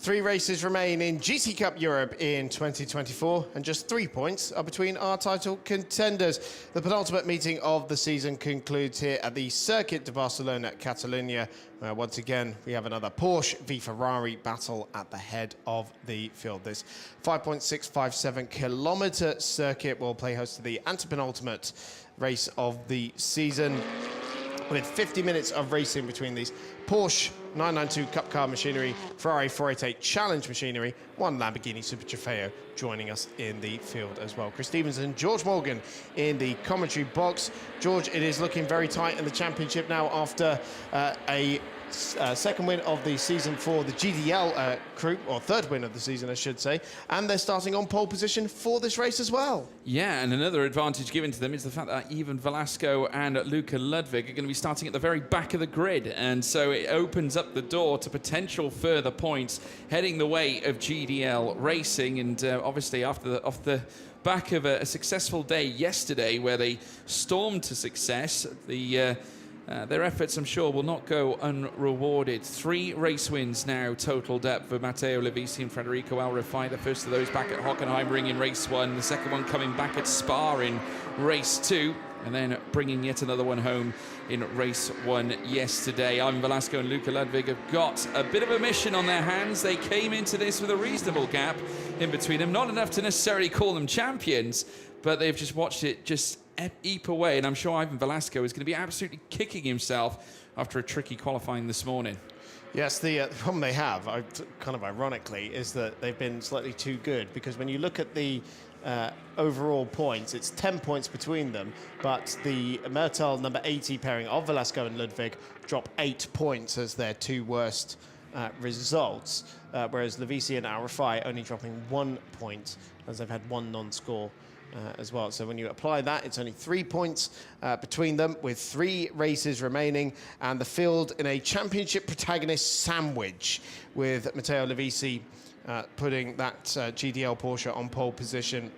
3 races remain in GT Cup Europe in 2024, and just 3 points are between our title contenders. The penultimate meeting of the season concludes here at the Circuit de Barcelona, Catalonia, where once again we have another Porsche v Ferrari battle at the head of the field. This 5.657 kilometre circuit will play host to the antepenultimate race of the season, with 50 minutes of racing between these Porsche 992 Cup Car machinery, Ferrari 488 Challenge machinery, one Lamborghini Super Trofeo joining us in the field as well. Chris Stevens and George Morgan in the commentary box. George, it is looking very tight in the championship now after a second win of the season for the GDL crew, or third win of the season, I should say, and they're starting on pole position for this race as well. Yeah, and another advantage given to them is the fact that Ivan Velasco and Luca Ludwig are going to be starting at the very back of the grid, and so it opens up the door to potential further points heading the way of GDL racing. And obviously off the back of a successful day yesterday where they stormed to success, their efforts, I'm sure, will not go unrewarded. 3 race wins now totaled up for Matteo Levisi and Federico El Rafai. The first of those back at Hockenheimring in race 1, the second one coming back at Spa in race 2, and then bringing yet another one home in race 1 yesterday. Ivan Velasco and Luca Ludwig have got a bit of a mission on their hands. They came into this with a reasonable gap in between them, not enough to necessarily call them champions, but they've just watched it just eep away, and I'm sure Ivan Velasco is going to be absolutely kicking himself after a tricky qualifying this morning. Yes, the problem they have, kind of ironically, is that they've been slightly too good, because when you look at the overall points, it's 10 points between them, but the Mertel number 80 pairing of Velasco and Ludwig drop 8 points as their 2 worst results, whereas Levisi and El Rafai only dropping 1 point, as they've had 1 non-score as well. So when you apply that, it's only 3 points between them, with 3 races remaining, and the field in a championship protagonist sandwich, with Matteo Levisi putting that GDL Porsche on pole position.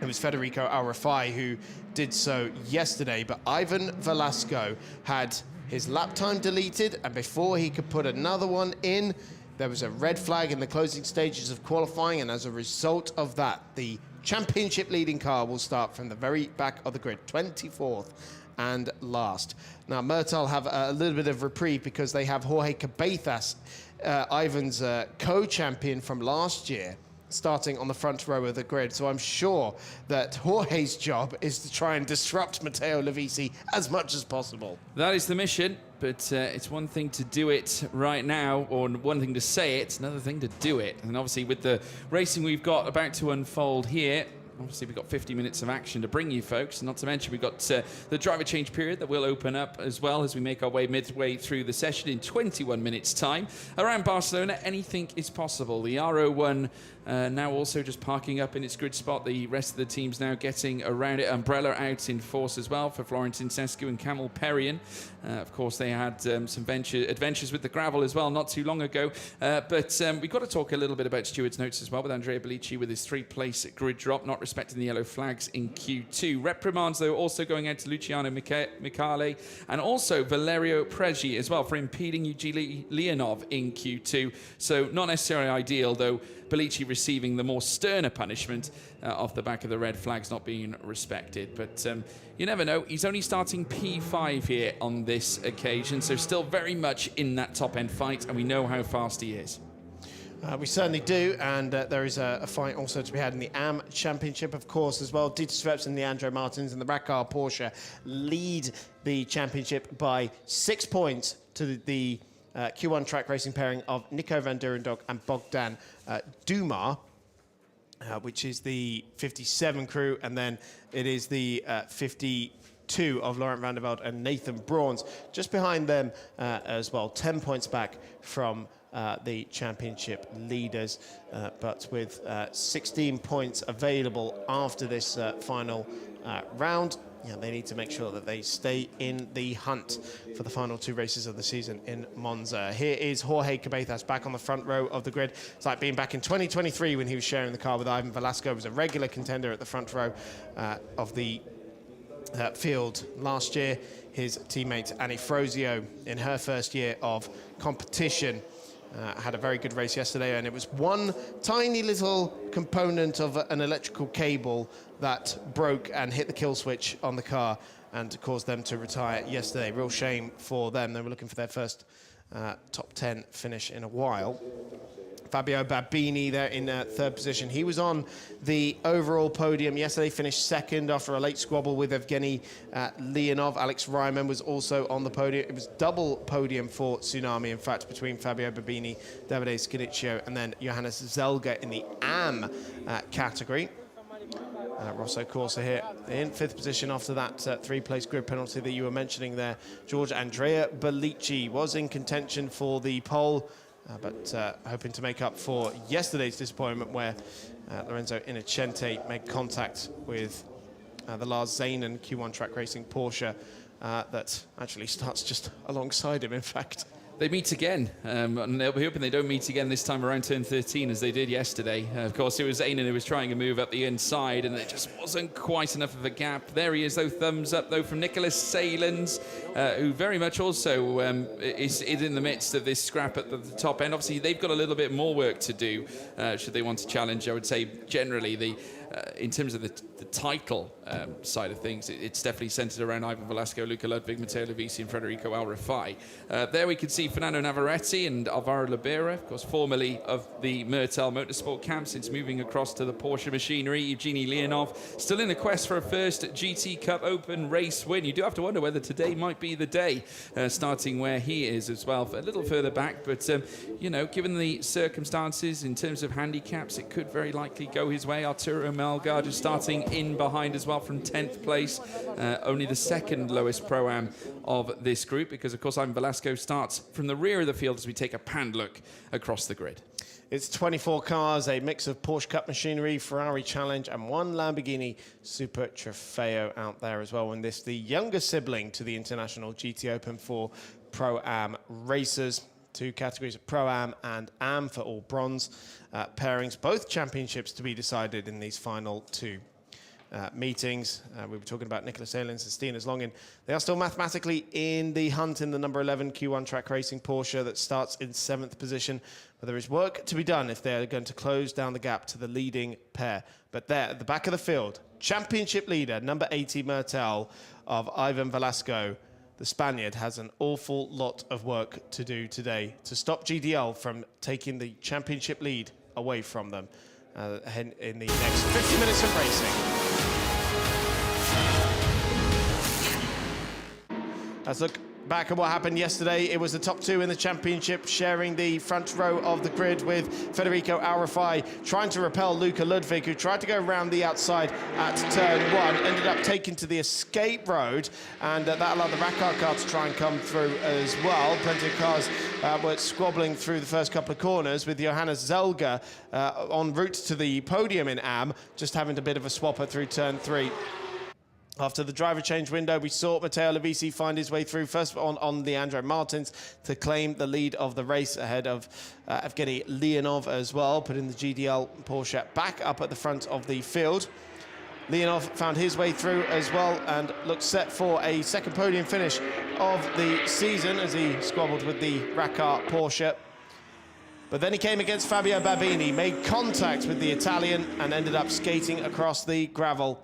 It was Federico El Rafai who did so yesterday, but Ivan Velasco had his lap time deleted, and before he could put another one in, there was a red flag in the closing stages of qualifying, and as a result of that, the championship leading car will start from the very back of the grid, 24th and last. Now, Mertel have a little bit of reprieve because they have Jorge Cabezas, Ivan's co-champion from last year, starting on the front row of the grid. So I'm sure that Jorge's job is to try and disrupt Matteo Levisi as much as possible. That is the mission, but it's one thing to do it right now, or one thing to say it, another thing to do it. And obviously with the racing we've got about to unfold here, obviously we've got 50 minutes of action to bring you folks, not to mention we've got the driver change period that will open up as well as we make our way midway through the session in 21 minutes time. Around Barcelona, anything is possible. The R01 now also just parking up in its grid spot. The rest of the teams now getting around it. Umbrella out in force as well for Florentin Sescu and Camel Perrion. Of course, they had some adventures with the gravel as well not too long ago. But we've got to talk a little bit about Stewart's notes as well, with Andrea Bellici with his 3-place grid drop, not respecting the yellow flags in Q2. Reprimands, though, also going out to Luciano Micale and also Valerio Pregi as well for impeding Eugene Leonov in Q2. So not necessarily ideal, though. Bellici receiving the more sterner punishment off the back of the red flags not being respected. But you never know. He's only starting P5 here on this occasion, so still very much in that top-end fight, and we know how fast he is. We certainly do, and there is a fight also to be had in the AM Championship, of course, as well. Dieter Schweppes and Leandro Martins and the Racar Porsche lead the championship by 6 points to the Q1 track racing pairing of Nico van Durendonk and Bogdan Dumar, which is the 57 crew, and then it is the 52 of Laurent van der Velde and Nathan Brauns, just behind them as well, 10 points back from the championship leaders, but with 16 points available after this final round. Yeah, they need to make sure that they stay in the hunt for the final 2 races of the season in Monza. Here is Jorge Cabezas back on the front row of the grid. It's like being back in 2023 when he was sharing the car with Ivan Velasco. Was a regular contender at the front row of the field last year. His teammate Annie Frozio, in her first year of competition, had a very good race yesterday, and it was one tiny little component of an electrical cable that broke and hit the kill switch on the car and caused them to retire yesterday. Real shame for them. They were looking for their first top 10 finish in a while. Fabio Babini there in third position. He was on the overall podium yesterday, finished second after a late squabble with Evgeny Leonov. Alex Ryman was also on the podium. It was double podium for Tsunami, in fact, between Fabio Babini, Davide Scaniccio, and then Johannes Zelga in the AM category. Rosso Corsa here in fifth position after that three-place grid penalty that you were mentioning there. George Andrea Bellici was in contention for the pole, but hoping to make up for yesterday's disappointment where Lorenzo Innocente made contact with the Lars Zanen Q1 Track Racing Porsche that actually starts just alongside him, in fact. They meet again, and they'll be hoping they don't meet again this time around turn 13 as they did yesterday. Of course, it was Zanen who was trying a move up the inside, and there just wasn't quite enough of a gap. There he is, though, thumbs up, though, from Nicholas Salins, who very much also is in the midst of this scrap at the top end. Obviously, they've got a little bit more work to do should they want to challenge. I would say, generally, in terms of the title side of things, it's definitely centered around Ivan Velasco, Luca Ludwig, Matteo Lovisi, and Federico Al Rafai. There we could see Fernando Navarrete and Alvaro Libera, of course, formerly of the Mertel Motorsport camp, since moving across to the Porsche machinery. Evgeny Leonov still in the quest for a first GT Cup Open race win. You do have to wonder whether today might be the day, starting where he is as well, a little further back. But, you know, given the circumstances in terms of handicaps, it could very likely go his way. Arturo Melgar just starting in behind as well from 10th place, only the second lowest Pro-Am of this group, because of course Ivan Velasco starts from the rear of the field as we take a panned look across the grid. It's 24 cars, a mix of Porsche Cup machinery, Ferrari Challenge, and one Lamborghini Super Trofeo out there as well. And this, the younger sibling to the International GT Open for Pro-Am racers. Two categories of Pro-Am and Am for all bronze pairings. Both championships to be decided in these final two meetings. We were talking about Nicholas Ehlins and Stinas Longin. They are still mathematically in the hunt in the number 11 Q1 Track Racing Porsche that starts in 7th position. But there is work to be done if they're going to close down the gap to the leading pair. But there, at the back of the field, championship leader, number 80 Mertel of Ivan Velasco. The Spaniard has an awful lot of work to do today to stop GDL from taking the championship lead away from them in the next 50 minutes of racing. Let's look back at what happened yesterday. It was the top two in the championship sharing the front row of the grid with Federico Al Rafai trying to repel Luca Ludwig, who tried to go around the outside at turn 1, ended up taking to the escape road, and that allowed the Rackard car to try and come through as well. Plenty of cars were squabbling through the first couple of corners, with Johannes Zelga en route to the podium in Am, just having a bit of a swapper through turn 3. After the driver change window, we saw Matteo Lovisi find his way through first on Leandro Martins to claim the lead of the race ahead of Evgeny Leonov as well, putting the GDL Porsche back up at the front of the field. Leonov found his way through as well and looked set for a second podium finish of the season as he squabbled with the Rackard Porsche. But then he came against Fabio Babini, made contact with the Italian and ended up skating across the gravel.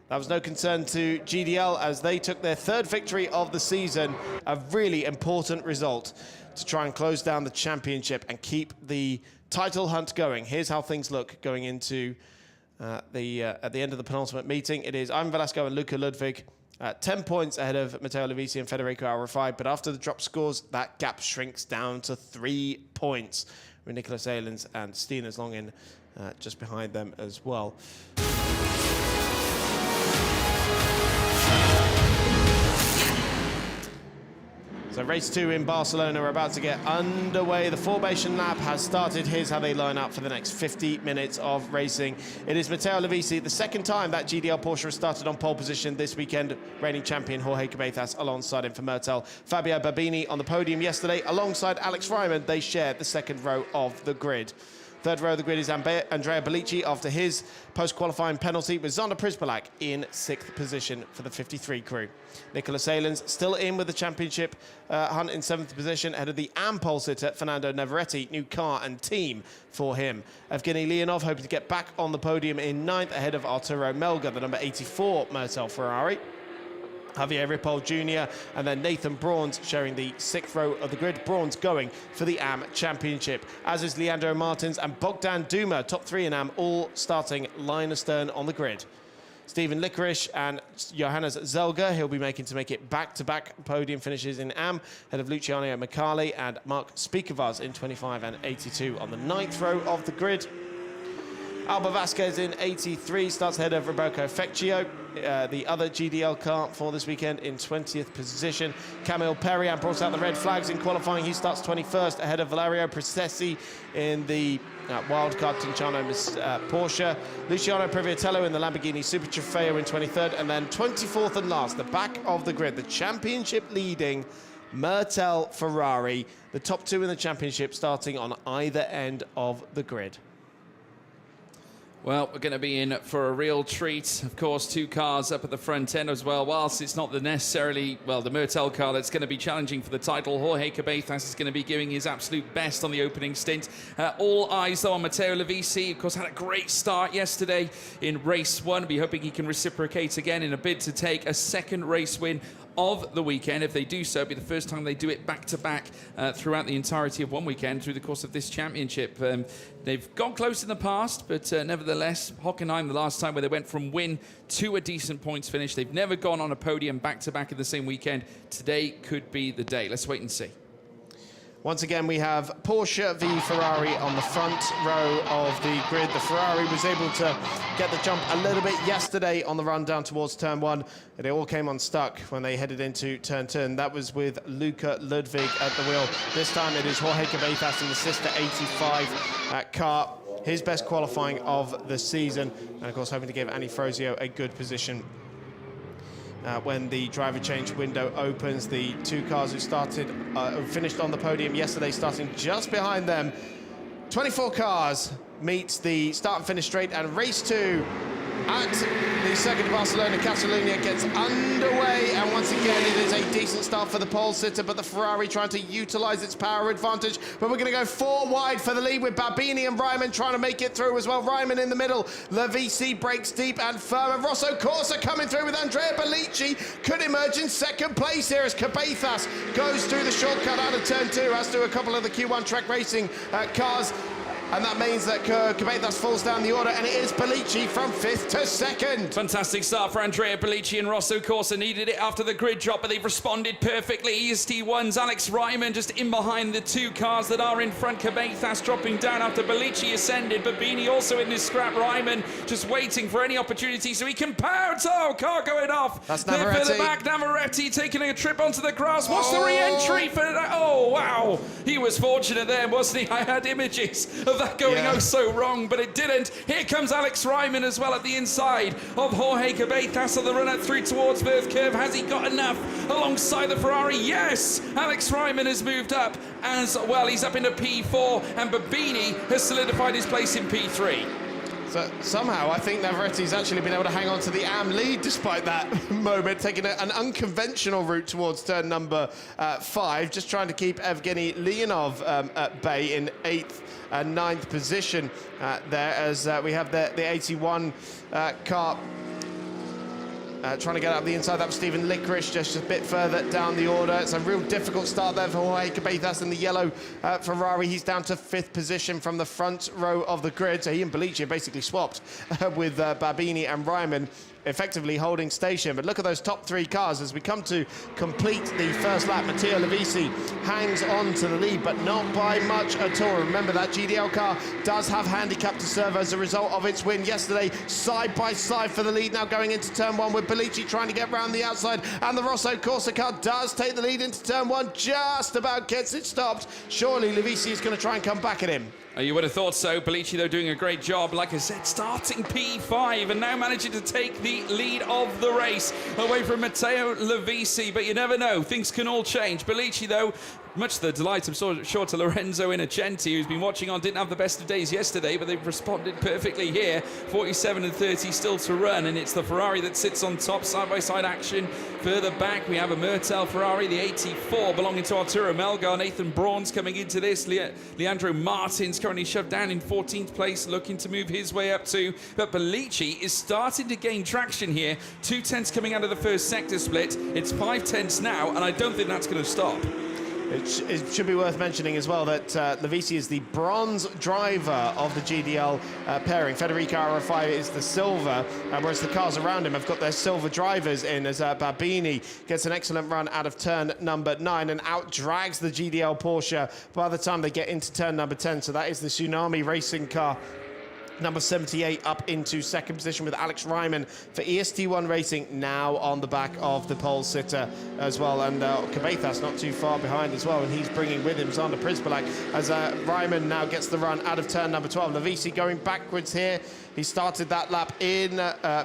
That was no concern to GDL as they took their third victory of the season, a really important result to try and close down the championship and keep the title hunt going. Here's how things look going into at the end of the penultimate meeting. It is Ivan Velasco and Luca Ludwig 10 points ahead of Matteo Lovisi and Federico Al Rafai, but after the drop scores, that gap shrinks down to 3 points, with Nicholas Ehlins and Stinas Longin just behind them as well. So race 2 in Barcelona, we're about to get underway. The formation lap has started. Here's how they line up for the next 50 minutes of racing. It is Matteo Lovisi, the second time that GDL Porsche has started on pole position this weekend. Reigning champion Jorge Cabezas alongside him for Mertel. Fabio Babini on the podium yesterday alongside Alex Ryman. They shared the second row of the grid. Third row of the grid is Andrea Bellici after his post-qualifying penalty, with Zonda Prispalak in 6th position for the 53 crew. Nicholas Salins still in with the championship hunt in 7th position, ahead of the AM pole sitter Fernando Navarrete. New car and team for him. Evgeny Leonov hoping to get back on the podium in 9th, ahead of Arturo Melga, the number 84 Mertel Ferrari. Javier Ripoll Jr. and then Nathan Braun's sharing the 6th row of the grid. Braun's going for the AM Championship, as is Leandro Martins and Bogdan Duma, top 3 in AM, all starting line astern on the grid. Stephen Licorice and Johannes Zelga, he'll be making it back-to-back podium finishes in AM, ahead of Luciano Micali and Mark Spikavaz in 25 and 82 on the 9th row of the grid. Alba Vasquez in 83 starts ahead of Roberto Fecchio, the other GDL car for this weekend, in 20th position. Camille Perriand brought out the red flags in qualifying. He starts 21st ahead of Valerio Processi in the wildcard Tinciano Porsche. Luciano Priviatello in the Lamborghini Super Trofeo in 23rd, and then 24th and last, the back of the grid, the championship leading Mertel Ferrari. The top 2 in the championship starting on either end of the grid. Well, we're going to be in for a real treat. Of course, 2 cars up at the front end as well. Whilst it's not the necessarily, well, the Mertel car that's going to be challenging for the title, Jorge Cabezas is going to be giving his absolute best on the opening stint. All eyes, though, on Matteo Lovisi. Of course, had a great start yesterday in race 1. Be hoping he can reciprocate again in a bid to take a 2nd race win of the weekend. If they do so, it'll be the first time they do it back-to-back throughout the entirety of one weekend through the course of this championship. They've gone close in the past, but nevertheless, Hockenheim, the last time where they went from win to a decent points finish, they've never gone on a podium back-to-back in the same weekend. Today could be the day. Let's wait and see. Once again, we have Porsche v Ferrari on the front row of the grid. The Ferrari was able to get the jump a little bit yesterday on the run down towards turn 1, and it all came unstuck when they headed into turn 10. That was with Luca Ludwig at the wheel. This time it is Jorge Cabezas in the Sister 85 car, his best qualifying of the season, and of course hoping to give Annie Frozio a good position when the driver change window opens. The 2 cars who finished on the podium yesterday, starting just behind them. 24 cars meet the start and finish straight, and race 2 at the Circuit de Barcelona Catalunya gets underway, and once again it is a decent start for the pole sitter, but the Ferrari trying to utilize its power advantage. But we're going to go 4 wide for the lead, with Barbini and Ryman trying to make it through as well. Ryman in the middle, Lovisi breaks deep and firm, and Rosso Corsa coming through with Andrea Bellici, could emerge in 2nd place here as Cabezas goes through the shortcut out of turn 2, as do a couple of the Q1 track racing cars. And that means that Cabezas falls down the order, and it is Bellici from 5th to 2nd. Fantastic start for Andrea Bellici, and Rosso Corsa needed it after the grid drop, but they've responded perfectly. EST1's Alex Ryman just in behind the 2 cars that are in front. Cabezas dropping down after Bellici ascended, but Bini also in this scrap. Ryman just waiting for any opportunity so he can pounce. Oh, car going off. That's There Navarrete. for the back, Navarrete taking a trip onto the grass. What's the re-entry for that? Oh, wow. He was fortunate there, wasn't he? I had images of that going so wrong, but it didn't. Here comes Alex Ryman as well at the inside of Jorge Cabezas on the run out through towards Firth Curve. Has he got enough alongside the Ferrari? Yes! Alex Ryman has moved up as well. He's up into P4, and Babini has solidified his place in P3. So somehow I think Navarrete's actually been able to hang on to the AM lead despite that moment, taking an unconventional route towards turn number 5, just trying to keep Evgeny Leonov at bay in 8th and 9th position there, as we have the 81 car trying to get up the inside. That was Stephen Licorice just a bit further down the order. It's a real difficult start there for Jorge Cabezas in the yellow Ferrari. He's down to 5th position from the front row of the grid. So he and Bellici basically swapped with Barbini and Ryman effectively holding station. But look at those top 3 cars as we come to complete the first lap. Matteo Lovisi hangs on to the lead, but not by much at all. Remember, that GDL car does have handicap to serve as a result of its win yesterday. Side by side for the lead now going into turn 1, with Bellici trying to get round the outside, and the Rosso Corsa car does take the lead into turn 1, just about gets it stopped. Surely Lovisi is going to try and come back at him. You would have thought so. Bellici, though, doing a great job. Like I said, starting P5 and now managing to take the lead of the race away from Matteo Lovisi. But you never know. Things can all change. Bellici, though, much to the delight, I'm sure, to Lorenzo Innocenti, who's been watching on, didn't have the best of days yesterday, but they've responded perfectly here. 47 and 30 still to run, and it's the Ferrari that sits on top, side-by-side action. Further back, we have a Murtel Ferrari, the 84, belonging to Arturo Melgar. Nathan Braun's coming into this. Leandro Martin's currently shoved down in 14th place, looking to move his way up too. But Bellici is starting to gain traction here. 2 tenths coming out of the first sector split. It's 5 tenths now, and I don't think that's going to stop. It should be worth mentioning as well that Levisi is the bronze driver of the GDL pairing. Federico Arafai is the silver, whereas the cars around him have got their silver drivers in, as Babini gets an excellent run out of turn number 9 and out-drags the GDL Porsche by the time they get into turn number 10. So that is the Tsunami racing car. Number 78 up into second position with Alex Ryman for EST1 Racing, now on the back of the pole sitter as well. And Cabezas not too far behind as well, and he's bringing with him Zander Prispalak as Ryman now gets the run out of turn number 12. Levisi going backwards here. He started that lap in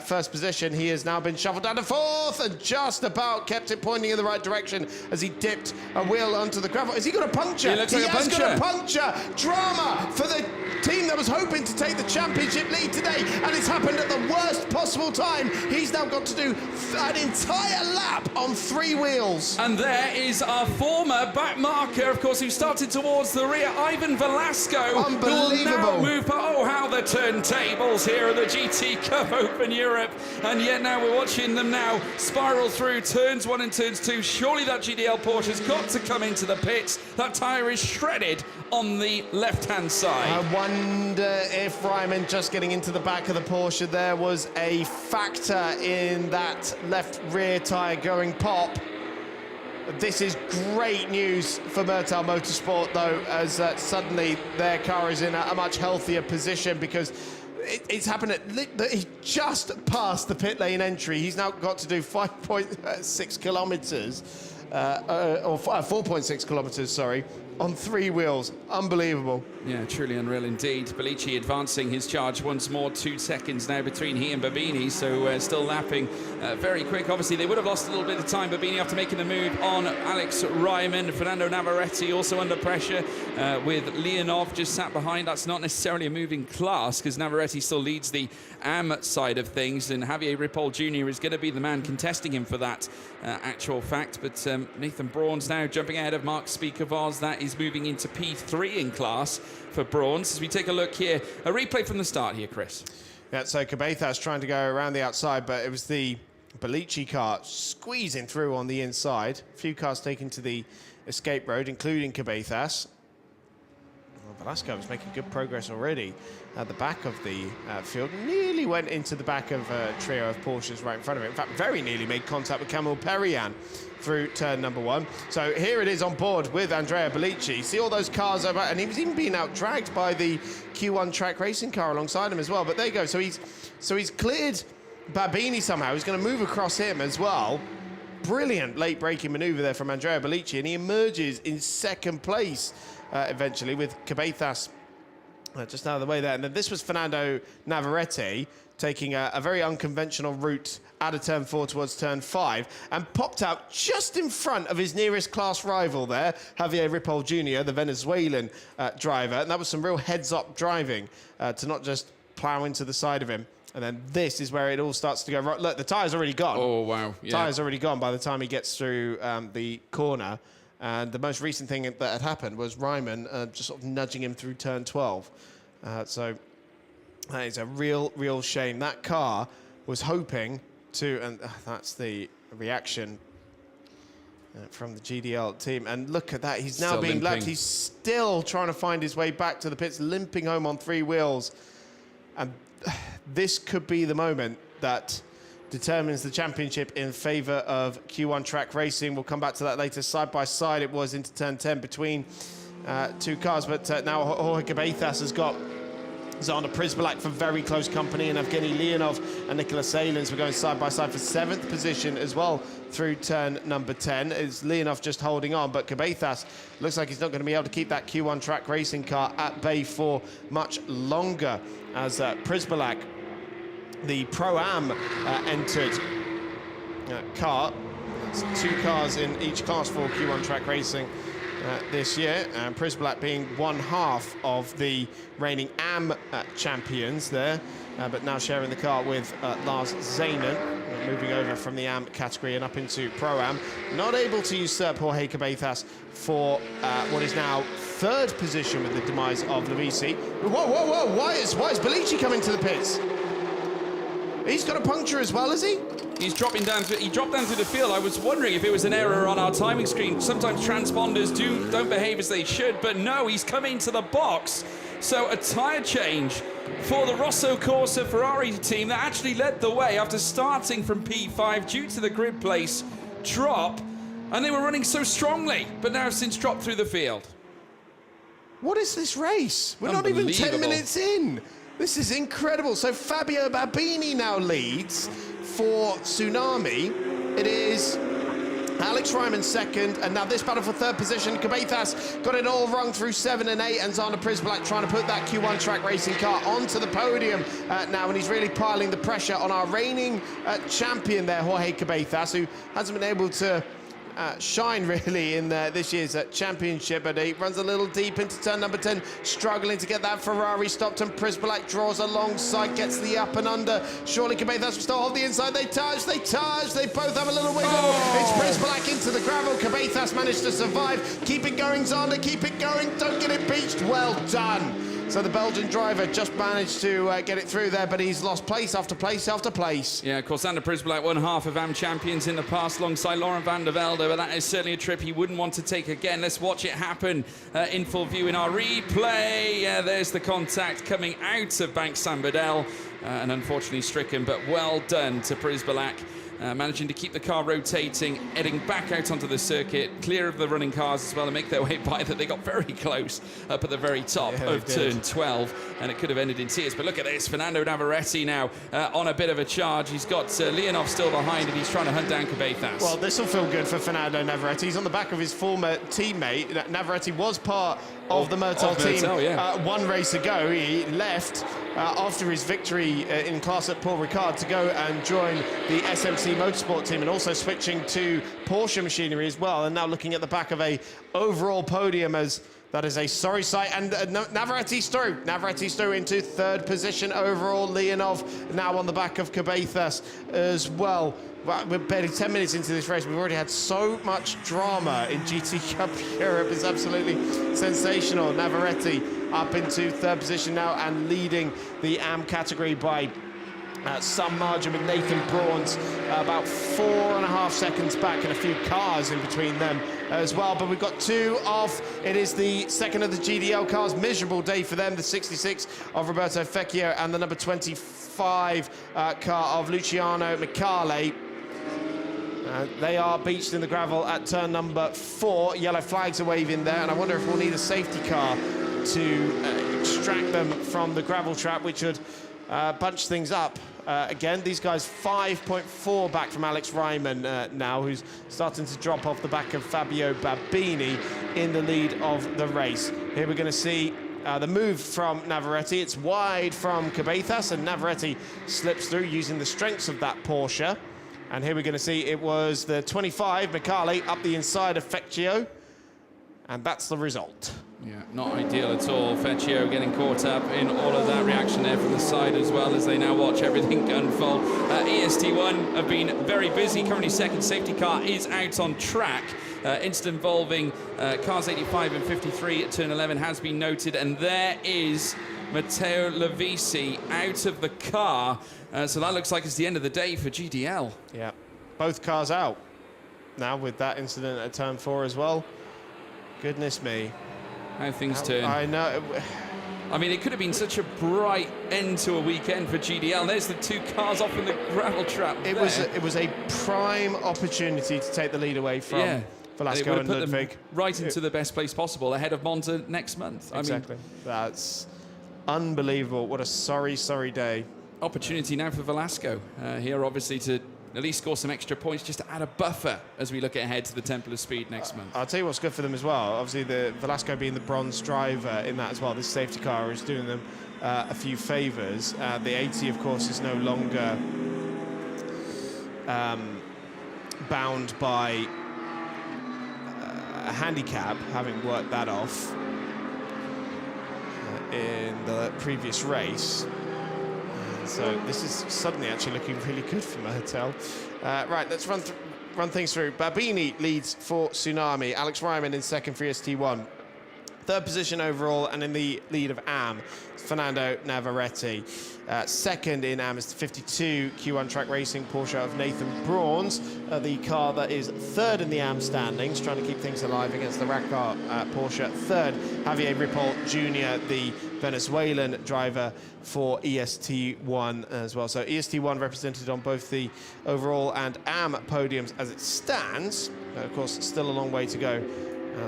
first position. He has now been shuffled down to fourth and just about kept it pointing in the right direction as he dipped a wheel onto the gravel. Has he got a puncture? He looks like a puncture. He has got a puncture. Drama for the team that was hoping to take the championship lead today, and it's happened at the worst possible time. He's now got to do an entire lap on 3 wheels. And there is our former back marker, of course, who started towards the rear, Ivan Velasco. Unbelievable. Who will now move, oh, how the turntables here at the GT Cup Open Europe. And yet now we're watching them now spiral through turns 1 and turns 2. Surely that GDL Porsche's got to come into the pits. That tyre is shredded on the left-hand side. I wonder if Ryman just getting into the back of the Porsche there was a factor in that left rear tyre going pop. This is great news for Murtal Motorsport, though, as suddenly their car is in a much healthier position, because it's happened he just passed the pit lane entry. He's now got to do 5.6 kilometres, or 4.6 kilometres, sorry, on 3 wheels. Unbelievable. Yeah, truly unreal indeed. Bellici advancing his charge once more. 2 seconds now between he and Babini, so still lapping very quick. Obviously, they would have lost a little bit of time, Babini, after making the move on Alex Ryman. Fernando Navarrete also under pressure with Leonov just sat behind. That's not necessarily a moving class, because Navarrete still leads the AM side of things, and Javier Ripoll Jr. is going to be the man contesting him for that actual fact. But Nathan Braun's now jumping ahead of Mark Speaker-Vars. That is moving into P3 in class for Braun's. As we take a look here, a replay from the start here, Chris. Yeah, so Cabezas trying to go around the outside, but it was the Bellici car squeezing through on the inside. A few cars taken to the escape road, including Cabezas. Well, Velasco was making good progress already at the back of the field. Nearly went into the back of a trio of Porsches right in front of it. In fact, very nearly made contact with Camille Perriand through turn number 1. So here it is on board with Andrea Bellici. See all those cars over, and he was even being out-dragged by the Q1 track racing car alongside him as well. But there you go. So he's cleared Babini somehow. He's going to move across him as well. Brilliant late braking maneuver there from Andrea Bellici, and he emerges in second place eventually with Cabezas just out of the way there. And then this was Fernando Navarrete taking a very unconventional route out of turn 4 towards turn 5 and popped out just in front of his nearest class rival there, Javier Ripoll Jr., the Venezuelan driver. And that was some real heads-up driving to not just plough into the side of him. And then this is where it all starts to go right. Look, the tyre's already gone. Oh, wow. Yeah. Tyre's already gone by the time he gets through the corner. And the most recent thing that had happened was Ryman just sort of nudging him through turn 12. So that is a real shame. That car was hoping to, and that's the reaction from the GDL team. And look at that, he's now Still being limping. lapped. He's still trying to find his way back to the pits, limping home on 3 wheels. And this could be the moment that determines the championship in favour of Q1 track racing. We'll come back to that later. Side by side it was into turn 10 between 2 cars, but now Jorge Cabezas has got Zander Prispalak for very close company, and Evgeny Leonov and Nicholas Salins were going side by side for 7th position as well through turn number 10. Is Leonov just holding on, but Cabezas looks like he's not going to be able to keep that Q1 track racing car at bay for much longer, as Prispalak, the Pro-Am entered car. That's 2 cars in each class for Q1 track racing. this year, and Prisblack being one half of the reigning AM champions there, but now sharing the car with Lars Zanen, moving over from the AM category and up into Pro-Am. Not able to usurp Jorge Cabezas for what is now third position with the demise of Levisi. Whoa, why is Bellici coming to the pits? He's got a puncture as well, is he? He's dropping down. He dropped down through the field. I was wondering if it was an error on our timing screen. Sometimes transponders don't behave as they should, but no, he's come into the box. So a tyre change for the Rosso Corsa Ferrari team that actually led the way after starting from P5 due to the grid place drop, and they were running so strongly, but now since dropped through the field. What is this race? We're not even 10 minutes in. This is incredible. So Fabio Babini now leads for Tsunami. It is Alex Ryman second, and now this battle for third position. Cabezas got it all wrong through 7 and 8, and Xander Prisblack trying to put that Q1 track racing car onto the podium now, and he's really piling the pressure on our reigning champion there, Jorge Cabezas, who hasn't been able to shine really in this year's championship, but he runs a little deep into turn number 10, struggling to get that Ferrari stopped, and Prisblack draws alongside, gets the up and under. Surely Cabezas will still hold the inside. They touch, they both have a little wiggle. It's Prisblack into the gravel. Cabezas managed to survive. Keep it going, Xander, keep it going. Don't get it beached. Well done. So the Belgian driver just managed to get it through there, but he's lost place after place after place. Yeah, of course, Xander Prisblack, one half of AM champions in the past alongside Laurent van der Velde, but that is certainly a trip he wouldn't want to take again. Let's watch it happen in full view in our replay. Yeah, there's the contact coming out of Bank Sambadel, and unfortunately stricken, but well done to Prisblack. Managing to keep the car rotating, heading back out onto the circuit, clear of the running cars as well, and make their way by that. They got very close up at the very top of turn 12, and it could have ended in tears. But look at this, Fernando Navarrete now on a bit of a charge. He's got Leonov still behind, and he's trying to hunt down Cabezas. Well, this will feel good for Fernando Navarrete. He's on the back of his former teammate. Navarrete was part of the Murtal team one race ago. He left after his victory in class at Paul Ricard to go and join the SMC Motorsport team, and also switching to Porsche machinery as well, and now looking at the back of a overall podium, as that is a sorry sight. And Navarrete's through into third position overall. Leonov now on the back of Cabezas as well. We're barely 10 minutes into this race. We've already had so much drama in GT Cup Europe. It's absolutely sensational. Navarrete up into third position now and leading the AM category by some margin, with Nathan Braun's about 4.5 seconds back, and a few cars in between them as well. But we've got two off. It is the second of the GDL cars. Miserable day for them. The 66 of Roberto Fecchio and the number 25 car of Luciano Micale. They are beached in the gravel at turn number 4. Yellow flags are waving there, and I wonder if we'll need a safety car to extract them from the gravel trap, which would bunch things up. Again, these guys 5.4 back from Alex Ryman now, who's starting to drop off the back of Fabio Babini in the lead of the race. Here we're going to see the move from Navarrete. It's wide from Cabezas, and Navarrete slips through using the strengths of that Porsche. And here we're going to see it was the 25, Micale, up the inside of Fecchio. And that's the result. Yeah, not ideal at all. Fecchio getting caught up in all of that reaction there from the side as well, as they now watch everything unfold. EST1 have been very busy. Currently second. Safety car is out on track. Incident involving cars 85 and 53 at turn 11 has been noted. And there is Matteo Levisi out of the car. So that looks like it's the end of the day for GDL. Yeah, both cars out now with that incident at turn 4 as well. Goodness me. How things turn. I know. I mean, it could have been such a bright end to a weekend for GDL. There's the two cars off in the gravel trap. It was a prime opportunity to take the lead away from Velasco and Ludwig. Right into the best place possible, ahead of Monza next month. Exactly. That's unbelievable. What a sorry, sorry day. Opportunity now for Velasco here, obviously, to at least score some extra points, just to add a buffer as we look ahead to the Temple of Speed next month. I'll tell you what's good for them as well. Obviously, the Velasco being the bronze driver in that as well. This safety car is doing them a few favours. The 80, of course, is no longer bound by a handicap, having worked that off in the previous race. And so this is suddenly actually looking really good for Mertel. Right, let's run things through. Babini leads for Tsunami. Alex Ryman in second for EST1. Third position overall, and in the lead of AM, Fernando Navarrete. Second in AM is 52 Q1 Track Racing Porsche of Nathan Braun's, the car that is third in the AM standings, trying to keep things alive against the Rackar Porsche. Third, Javier Ripoll Jr., the Venezuelan driver for EST1 as well. So EST1 represented on both the overall and AM podiums as it stands. Of course, still a long way to go.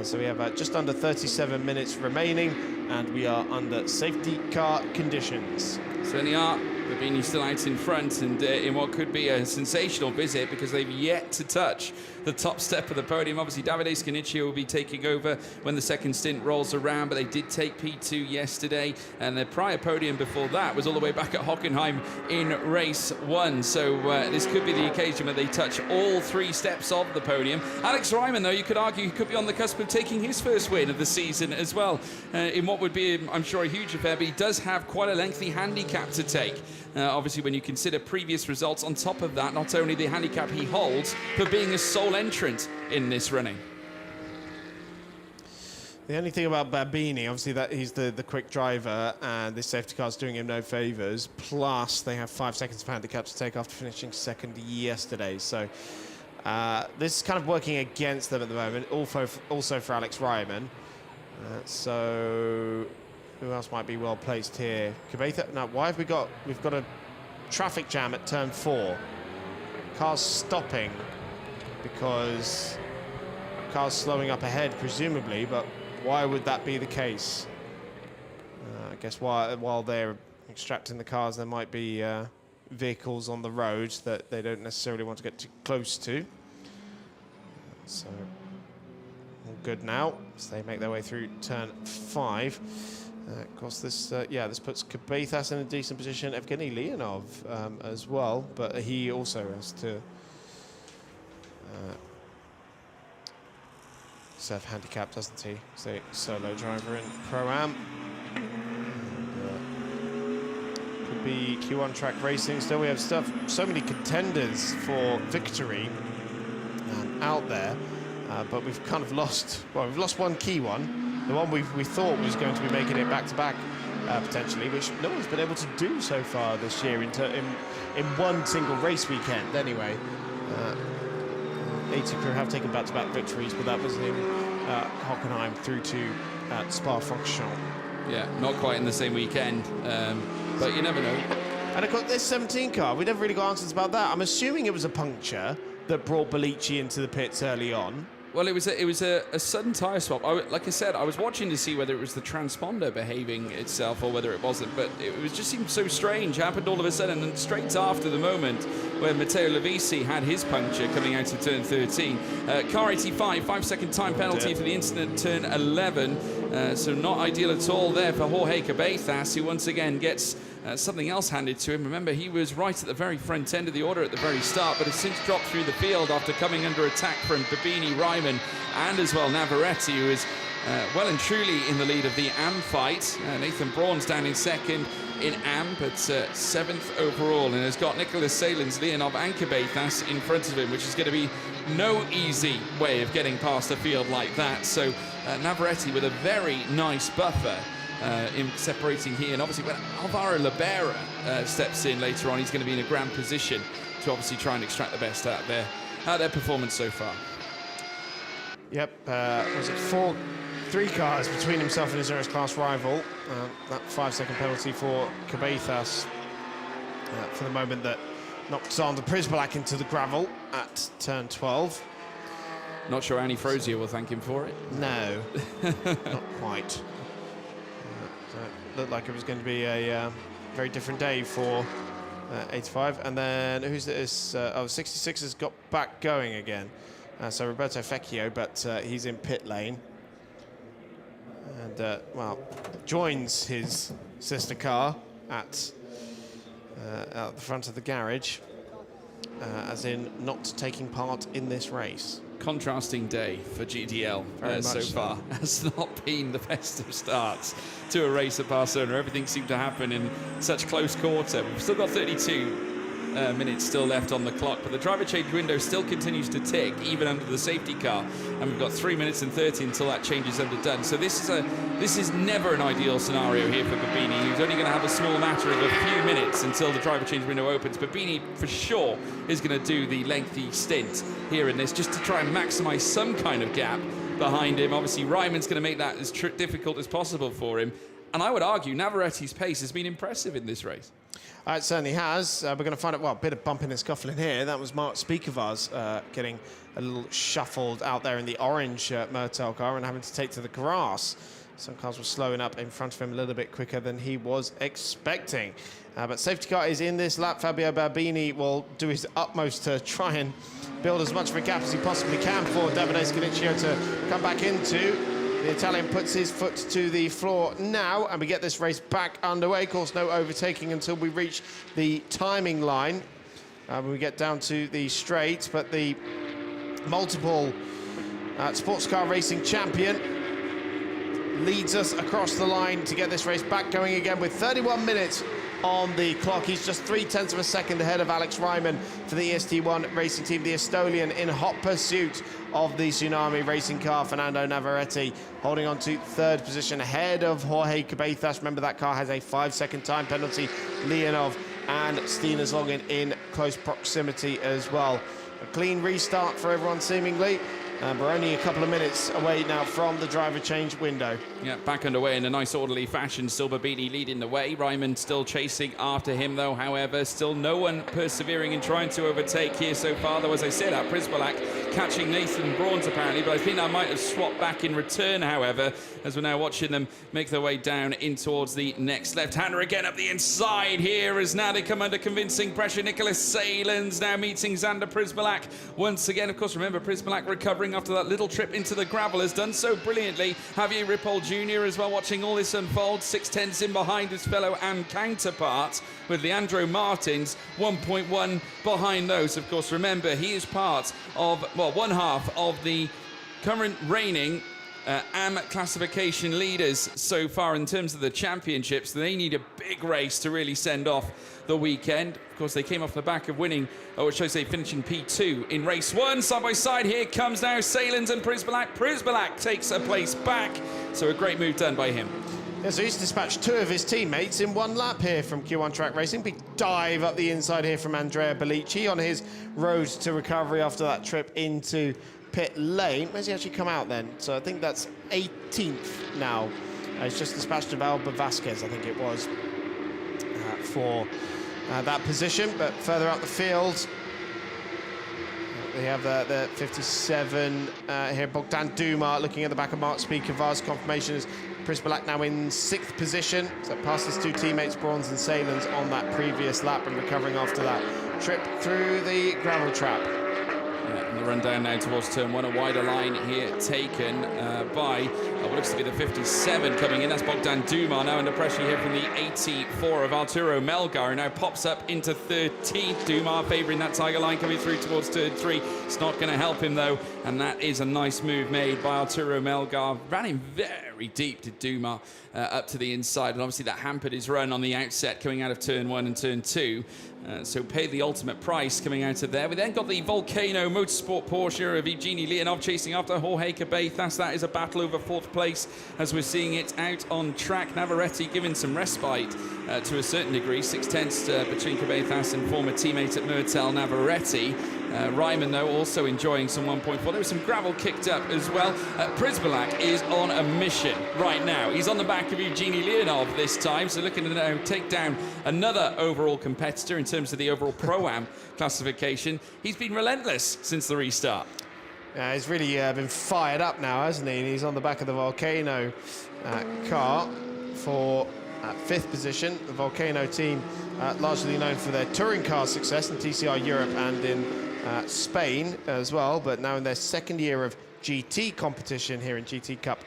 So we have just under 37 minutes remaining, and we are under safety car conditions. Certainly are. Babini still out in front, and in what could be a sensational visit, because they've yet to touch the top step of the podium. Obviously, Davide Scanicchio will be taking over when the second stint rolls around, but they did take P2 yesterday, and the prior podium before that was all the way back at Hockenheim in race 1. So this could be the occasion where they touch all 3 steps of the podium. Alex Ryman, though, you could argue he could be on the cusp of taking his first win of the season as well, in what would be, I'm sure, a huge affair, but he does have quite a lengthy handicap to take. Obviously, when you consider previous results, on top of that, not only the handicap he holds, but being a sole entrant in this running. The only thing about Babini, obviously, that he's the quick driver, and this safety car's doing him no favours. Plus, they have 5 seconds of handicap to take after finishing second yesterday. So this is kind of working against them at the moment. Also for Alex Ryman. So who else might be well placed here? Cabeza. Now, why have we've got a traffic jam at turn 4. Cars stopping because cars slowing up ahead, presumably, but why would that be the case? I guess while they're extracting the cars, there might be vehicles on the road that they don't necessarily want to get too close to. So all good now, so they make their way through turn 5. Of course, this puts Cabezas in a decent position. Evgeny Leonov as well, but he also has to serve handicap, doesn't he? So solo driver in Pro-Am. Could be Q1 Track Racing. Still, we have so many contenders for victory out there, but we've kind of lost. Well, we've lost one key one. The one we thought was going to be making it back-to-back, potentially, which no one's been able to do so far this year in one single race weekend, anyway. 80 crew have taken back-to-back victories, but that was in Hockenheim through to Spa-Francorchamps. Yeah, not quite in the same weekend, but you never know. And of course, this 17 car, we never really got answers about that. I'm assuming it was a puncture that brought Belici into the pits early on. Well, it was a sudden tyre swap. Like I said, I was watching to see whether it was the transponder behaving itself or whether it wasn't, but it just seemed so strange. It happened all of a sudden, and straight after the moment where Matteo Levisi had his puncture coming out of turn 13. Car 85, 5-second time penalty for the incident at turn 11. So not ideal at all there for Jorge Cabezas, who once again gets something else handed to him. Remember, he was right at the very front end of the order at the very start, but has since dropped through the field after coming under attack from Babini, Ryman, and as well Navarrete, who is well and truly in the lead of the AM fight. Nathan Braun's down in second in AM, but 7th overall, and has got Nicholas Salins, Leonov, and Cabezas in front of him, which is going to be no easy way of getting past a field like that. So Navarrete with a very nice buffer in separating here, and obviously when Alvaro Libera steps in later on, he's going to be in a grand position to obviously try and extract the best out of their performance so far. Yep, was it 3 cars between himself and his nearest class rival. That 5-second penalty for Cabezas for the moment that knocked Sander Prisbalak into the gravel at turn 12. Not sure Annie Frozier will thank him for it. No, not quite. So it looked like it was going to be a very different day for 85. And then who's this? 66 has got back going again. So Roberto Fecchio, but he's in pit lane. And, well, joins his sister car at the front of the garage, as in not taking part in this race. contrasting day for GDL so far. Has not been the best of starts to a race at Barcelona. Everything seemed to happen in such close quarter. We've still got 32 minutes still left on the clock, but the driver change window still continues to tick even under the safety car, and we've got 3 minutes and 30 until that change is underdone. So this is never an ideal scenario here for Babini, who's only going to have a small matter of a few minutes until the driver change window opens. Babini for sure is going to do the lengthy stint here in this just to try and maximize some kind of gap behind him. Obviously Ryman's going to make that as difficult as possible for him, and I would argue Navarretti's pace has been impressive in this race. It certainly has. We're going to find out, well, a bit of bumping and scuffling here. That was Mark Speakervars getting a little shuffled out there in the orange Myrtel car and having to take to the grass. Some cars were slowing up in front of him a little bit quicker than he was expecting. But safety car is in this lap. Fabio Babini will do his utmost to try and build as much of a gap as he possibly can for Davide Scanicchio to come back into. The Italian puts his foot to the floor now, and we get this race back underway. Of course, no overtaking until we reach the timing line. When we get down to the straight, but the multiple sports car racing champion leads us across the line to get this race back going again with 31 minutes on the clock. He's just 0.3 of a second ahead of Alex Ryman for the EST1 racing team, the Estonian in hot pursuit of the Tsunami racing car. Fernando Navarrete holding on to third position ahead of Jorge Cabezas. Remember, that car has a 5-second time penalty. Leonov and Steeners Logan in close proximity as well. A clean restart for everyone seemingly. We're only a couple of minutes away now from the driver change window. Yeah, back underway in a nice orderly fashion. Still Babini leading the way. Ryman still chasing after him though, however. Still no one persevering in trying to overtake here so far, though, as I said, Prisbalak catching Nathan Braun's apparently, but I think I might have swapped back in return, however, as we're now watching them make their way down in towards the next left-hander again up the inside here, as now they come under convincing pressure. Nicholas Salins now meeting Xander Prisbalak once again. Of course, remember, Prisbalak recovering after that little trip into the gravel, has done so brilliantly. Javier Ripoll Jr. as well, watching all this unfold, 6/10 in behind his fellow and counterpart, with Leandro Martins 1.1 behind those. Of course, remember, he is part of, well, one half of the current reigning AM classification leaders so far in terms of the championships. They need a big race to really send off the weekend. Of course, they came off the back of winning, or should I say finishing P2 in race 1. Side by side here comes now Salins and Prisbalak. Prisbalak takes a place back, so a great move done by him. Yeah, so he's dispatched 2 of his teammates in 1 lap here from Q1 Track Racing. Big dive up the inside here from Andrea Bellici on his road to recovery after that trip into pit lane. Where's he actually come out then? So I think that's 18th now. He's just dispatched of Alba Vasquez, I think it was, for that position. But further up the field, we have the 57 here, Bogdan Duma looking at the back of Mark Speakervars. Confirmation is Prisbalak now in 6th position. So past his 2 teammates, Bronze and Salins, on that previous lap and recovering after that trip through the gravel trap. And the run down now towards turn 1, a wider line here taken by what looks to be the 57 coming in. That's Bogdan Duma now under pressure here from the 84 of Arturo Melgar, who now pops up into 13th. Duma favouring that tiger line coming through towards turn 3. It's not going to help him though, and that is a nice move made by Arturo Melgar. Ran him very deep to Duma up to the inside, and obviously that hampered his run on the outset coming out of turn 1 and turn 2. So paid the ultimate price coming out of there. We then got the Volcano Motorsport Porsche of Evgeny Leonov chasing after Jorge Cabezas. That is a battle over 4th place as we're seeing it out on track. Navarrete given some respite to a certain degree. 6/10 between Cabezas and former teammate at Myrtel, Navarrete. Ryman, though, also enjoying some 1.4. There was some gravel kicked up as well. Prisbalak is on a mission right now. He's on the back of Evgeny Leonov this time, so looking to now take down another overall competitor in terms of the overall Pro-Am classification. He's been relentless since the restart. Yeah, he's really been fired up now, hasn't he? And he's on the back of the Volcano car for 5th position. The Volcano team, largely known for their touring car success in TCR Europe and in Spain as well, but now in their 2nd year of GT competition here in GT Cup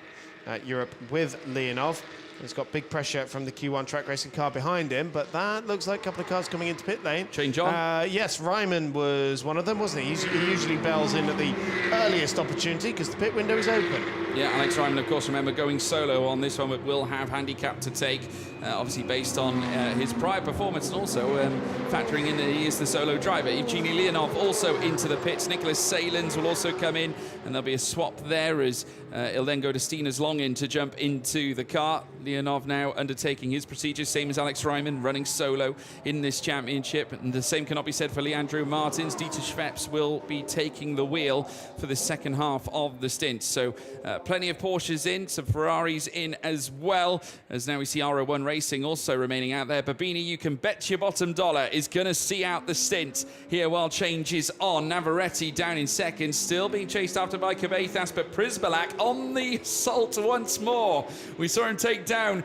Europe with Leonov. He's got big pressure from the Q1 track racing car behind him, but that looks like a couple of cars coming into pit lane. Change on. Yes, Ryman was one of them, wasn't he? He usually bells in at the earliest opportunity because the pit window is open. Yeah, Alex Ryman, of course, remember, going solo on this one, but will have handicap to take, obviously based on his prior performance and also factoring in that he is the solo driver. Evgeny Leonov also into the pits. Nicholas Salins will also come in, and there'll be a swap there as he'll then go to Stinas Longin to jump into the car. Leonov now undertaking his procedures, same as Alex Ryman, running solo in this championship. And the same cannot be said for Leandro Martins. Dieter Schweppes will be taking the wheel for the second half of the stint. So plenty of Porsches in, some Ferraris in as well, as now we see R01 Racing also remaining out there. Babini, you can bet your bottom dollar, is going to see out the stint here while change is on. Navarrete down in second, still being chased after by Cabezas, but Prisbalak on the assault once more. We saw him take down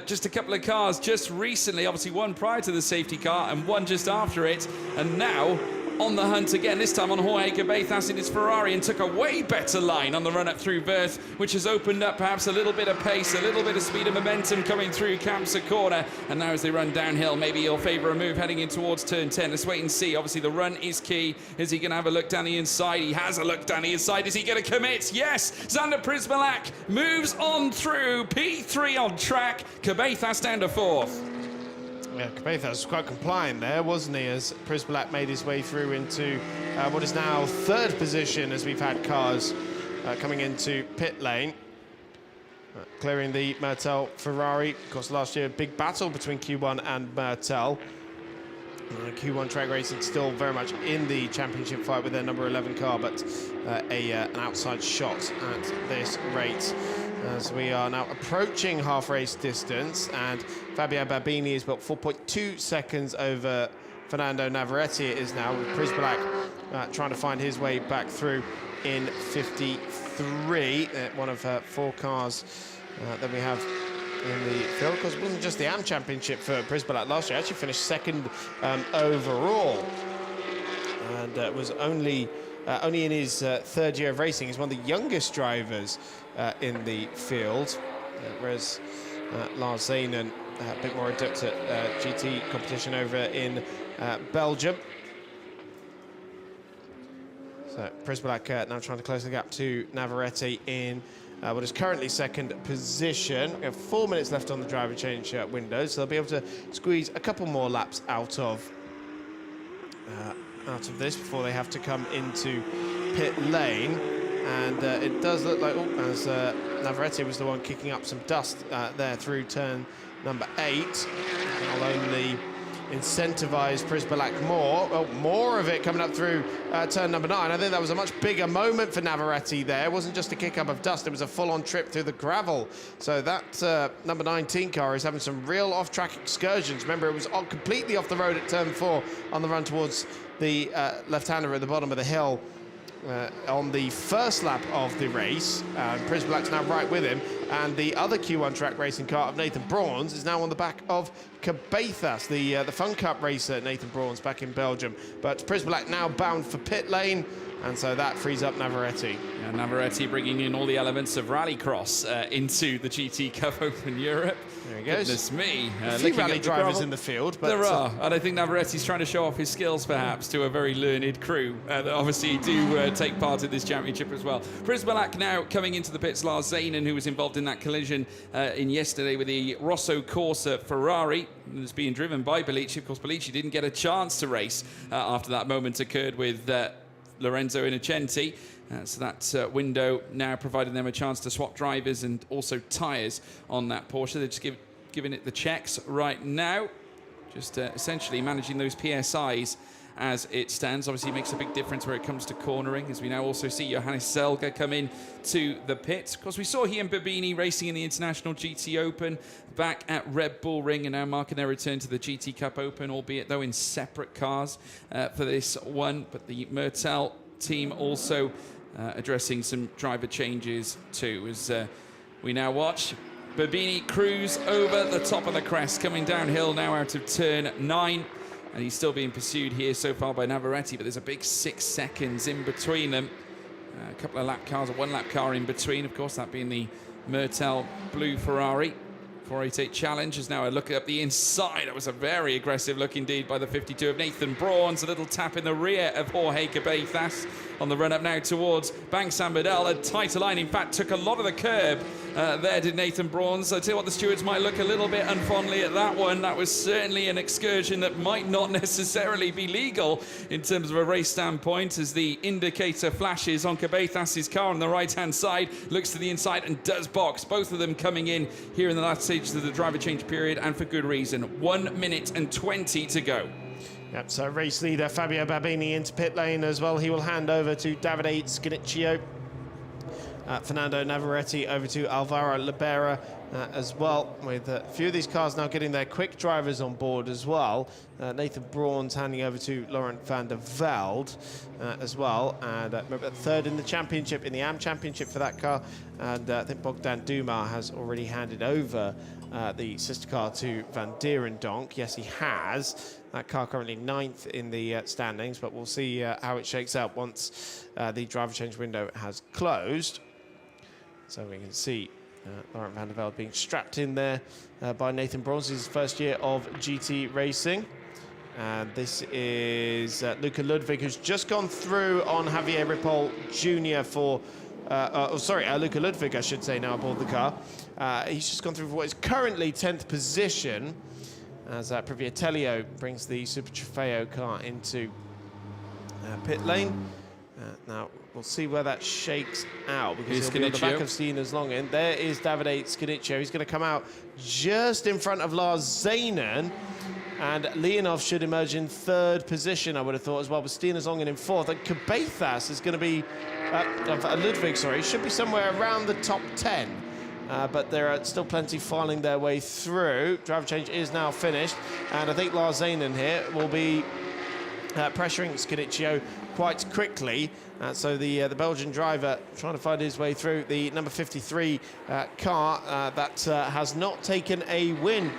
just a couple of cars just recently, obviously one prior to the safety car and one just after it, and now on the hunt again, this time on Jorge Cabezas in his Ferrari, and took a way better line on the run-up through Wirth, which has opened up perhaps a little bit of pace, a little bit of speed and momentum coming through Kampse corner. And now as they run downhill, maybe he'll favour a move heading in towards turn 10. Let's wait and see. Obviously, the run is key. Is he going to have a look down the inside? He has a look down the inside. Is he going to commit? Yes! Xander Prisbalak moves on through. P3 on track. Cabezas down to fourth. Yeah, Cabezas was quite compliant there, wasn't he, as Prisbalak made his way through into what is now third position as we've had cars coming into pit lane. Clearing the Mertel Ferrari. Of course, last year, a big battle between Q1 and Mertel. Q1 track racing still very much in the championship fight with their number 11 car, but an outside shot at this rate. As we are now approaching half race distance, and Fabio Babini is about 4.2 seconds over Fernando Navarrete. It is now, with Prisbalak trying to find his way back through in 53. One of four cars that we have in the field. Of course, it wasn't just the AM Championship for Prisbalak last year. Actually finished second overall, and was only in his third year of racing. He's one of the youngest drivers in the field, whereas Lars Zanen, a bit more adept at GT competition over in Belgium. So Prisbalak now trying to close the gap to Navarrete in what is currently second position. We have 4 minutes left on the driver change window, so they'll be able to squeeze a couple more laps out of this before they have to come into pit lane. And it does look like, as Navarrete was the one kicking up some dust there through turn number 8. I'll only incentivize Prisbalak more. Well, more of it coming up through turn number 9. I think that was a much bigger moment for Navarrete there. It wasn't just a kick up of dust, it was a full-on trip through the gravel. So that number 19 car is having some real off-track excursions. Remember, it was completely off the road at turn 4 on the run towards the left-hander at the bottom of the hill. On the first lap of the race, Prisbalak's now right with him, and the other Q1 track racing car of Nathan Brauns is now on the back of Cabezas, the Fun Cup racer Nathan Brauns back in Belgium. But Prisbalak now bound for pit lane, and so that frees up Navarrete. Yeah, Navarrete bringing in all the elements of rallycross into the GT Cup Open Europe. There he goes. Goodness me. A few rally drivers in the field. But there are, and I think Navarrete's trying to show off his skills, perhaps, to a very learned crew that obviously do take part in this championship as well. Prisbalak now coming into the pits. Lars Zanen, who was involved in that collision in yesterday with the Rosso Corsa Ferrari, that's being driven by Bellici. Of course, Bellici didn't get a chance to race after that moment occurred with Lorenzo Innocenti. So that window now providing them a chance to swap drivers and also tyres on that Porsche. They're just giving it the checks right now. Just essentially managing those PSIs as it stands. Obviously, it makes a big difference where it comes to cornering, as we now also see Johannes Selga come in to the pit. Of course, we saw he and Babini racing in the International GT Open back at Red Bull Ring, and now marking their return to the GT Cup Open, albeit though in separate cars for this one. But the Mertel team also addressing some driver changes too, as we now watch Babini cruise over the top of the crest, coming downhill now out of turn 9, and he's still being pursued here so far by Navarrete, but there's a big 6 seconds in between them. A couple of lap cars, a 1 lap car in between, of course, that being the Mertel blue Ferrari. 488 challenge is now a look up the inside. That was a very aggressive look indeed by the 52 of Nathan Braun's. A little tap in the rear of Jorge Cabezas on the run up now towards Bank Sabadell. A tighter line, in fact, took a lot of the curb there, did Nathan Braun's. I tell you what, the stewards might look a little bit unfondly at that one. That was certainly an excursion that might not necessarily be legal in terms of a race standpoint, as the indicator flashes on Cabezas' car on the right-hand side, looks to the inside and does box. Both of them coming in here in the last stage of the driver change period, and for good reason. 1 minute and 20 to go. Yep, so race leader Fabio Babini into pit lane as well. He will hand over to Davide Scanicchio. Fernando Navarrete over to Alvaro Libera as well, with a few of these cars now getting their quick drivers on board as well. Nathan Braun's handing over to Laurent van der Velde as well, and remember, third in the championship, in the AM championship for that car, and I think Bogdan Dumas has already handed over the sister car to Van Dierendonck. Yes, he has. That car currently 9th in the standings, but we'll see how it shakes out once the driver change window has closed. So we can see Laurent van der Velde being strapped in there by Nathan Braun. His first year of GT racing. And this is Luca Ludwig, who's just gone through on Javier Ripoll Jr. for... Luca Ludwig, I should say, now aboard the car. He's just gone through for what is currently 10th position, as Privitello brings the Super Trofeo car into pit lane. Now, we'll see where that shakes out, because he'll be on the back of Stina's long end. There is Davide Scanicchio. He's going to come out just in front of Lars Zanen, and Leonov should emerge in 3rd position, I would have thought, as well, with Stina's long end in 4th. And Cabezas is going to be, Ludwig, sorry, should be somewhere around the top 10. But there are still plenty filing their way through. Driver change is now finished, and I think Lars Zanen here will be pressuring Scanicchio quite quickly. So the Belgian driver trying to find his way through the number 53 car that has not taken a win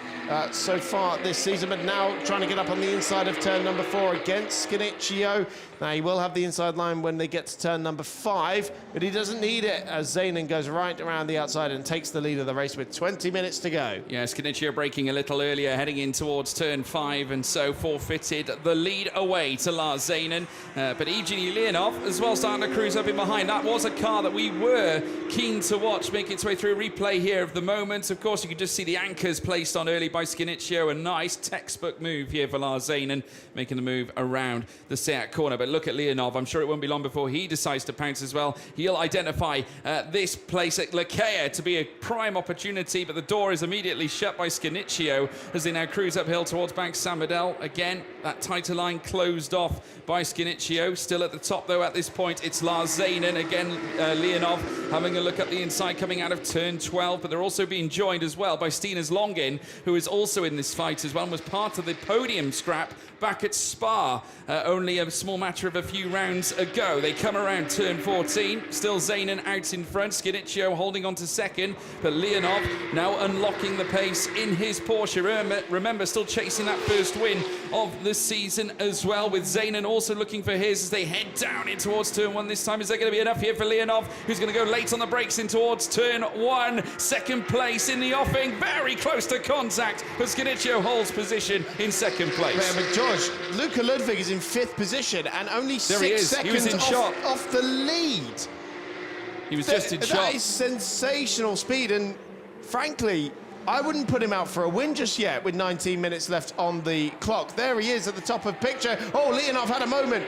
so far this season, but now trying to get up on the inside of turn number 4 against Scanicchio. Now, he will have the inside line when they get to turn number 5, but he doesn't need it, as Zanen goes right around the outside and takes the lead of the race with 20 minutes to go. Yeah, Scanicchio braking a little earlier, heading in towards turn 5, and so forfeited the lead away to Lars Zanen. But Evgeny Leonov as well starting to cruise up in behind. That was a car that we were keen to watch make its way through. Replay here of the moment. Of course, you could just see the anchors placed on early by Scanicchio. A nice textbook move here for Lars Zanen, making the move around the Seat corner. But look at Leonov. I'm sure it won't be long before he decides to pounce as well. He'll identify this place at Lakea to be a prime opportunity, but the door is immediately shut by Scanicchio as they now cruise uphill towards Bank Sabadell. Again, that tighter line closed off by Scanicchio. Still at the top, though, at this point, it's Lars Zanen. Again, Leonov having a look at the inside, coming out of turn 12, but they're also being joined as well by Stina's Longin, who is also in this fight as well, and was part of the podium scrap back at Spa only a small matter of a few rounds ago. They come around turn 14, still Zanen out in front, Scanicchio holding on to second, but Leonov now unlocking the pace in his Porsche. Remember, still chasing that first win of the season as well, with Zanen also looking for his as they head down in towards turn 1 this time. Is there going to be enough here for Leonov, who's going to go late on the brakes in towards turn 1? Second place in the offing, very close to contact, but Scanicchio holds position in second place. Yeah, but George, Luca Ludwig is in 5th position and only 6 seconds off the lead. He was just in shot. That is sensational speed, and frankly, I wouldn't put him out for a win just yet with 19 minutes left on the clock. There he is at the top of picture. Oh, Leonov had a moment.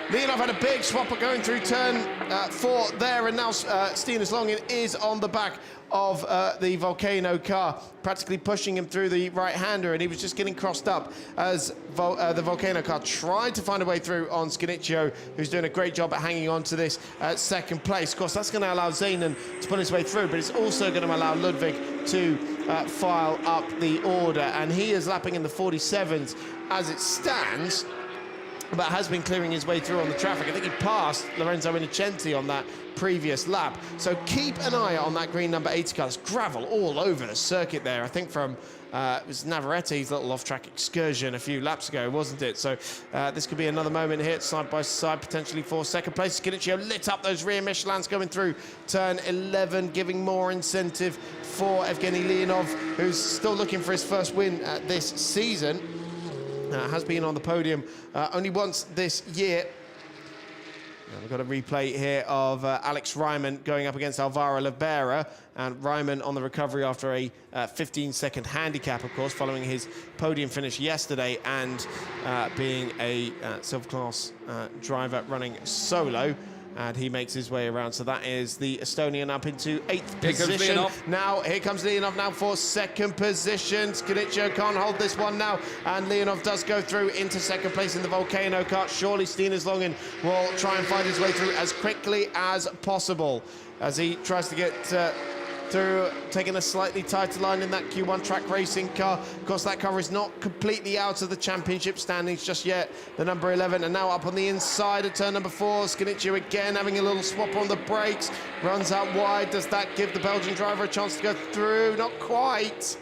Leonov had a big swapper going through turn 4 there, and now Stina's Longin is on the back of the Volcano car, practically pushing him through the right-hander, and he was just getting crossed up as the Volcano car tried to find a way through on Scanicchio, who's doing a great job at hanging on to this second place. Of course, that's going to allow Zanen to pull his way through, but it's also going to allow Ludwig to file up the order, and he is lapping in the 47s as it stands. but has been clearing his way through on the traffic. I think he passed Lorenzo Innocenti on that previous lap. So keep an eye on that green number 80 car. There's gravel all over the circuit there. I think from it was Navarretti's little off-track excursion a few laps ago, wasn't it? So this could be another moment here, side by side, potentially for second place. Skinicchio lit up those rear Michelins going through turn 11, giving more incentive for Evgeny Leonov, who's still looking for his first win this season. Has been on the podium only once this year. We've got a replay here of Alex Ryman going up against Alvaro Lobera, and Ryman on the recovery after a 15-second handicap, of course, following his podium finish yesterday and being a silver class driver running solo. And he makes his way around. So that is the Estonian up into 8th position. Now, here comes Leonov now for second position. Skinicchio can't hold this one now. And Leonov does go through into second place in the Volcano kart. Surely Stinus Longin will try and find his way through as quickly as possible as he tries to get through, taking a slightly tighter line in that Q1 track racing car. Of course, that car is not completely out of the championship standings just yet. The number 11, and now up on the inside of turn number 4. Skinicchio again having a little swap on the brakes. Runs out wide. Does that give the Belgian driver a chance to go through? Not quite.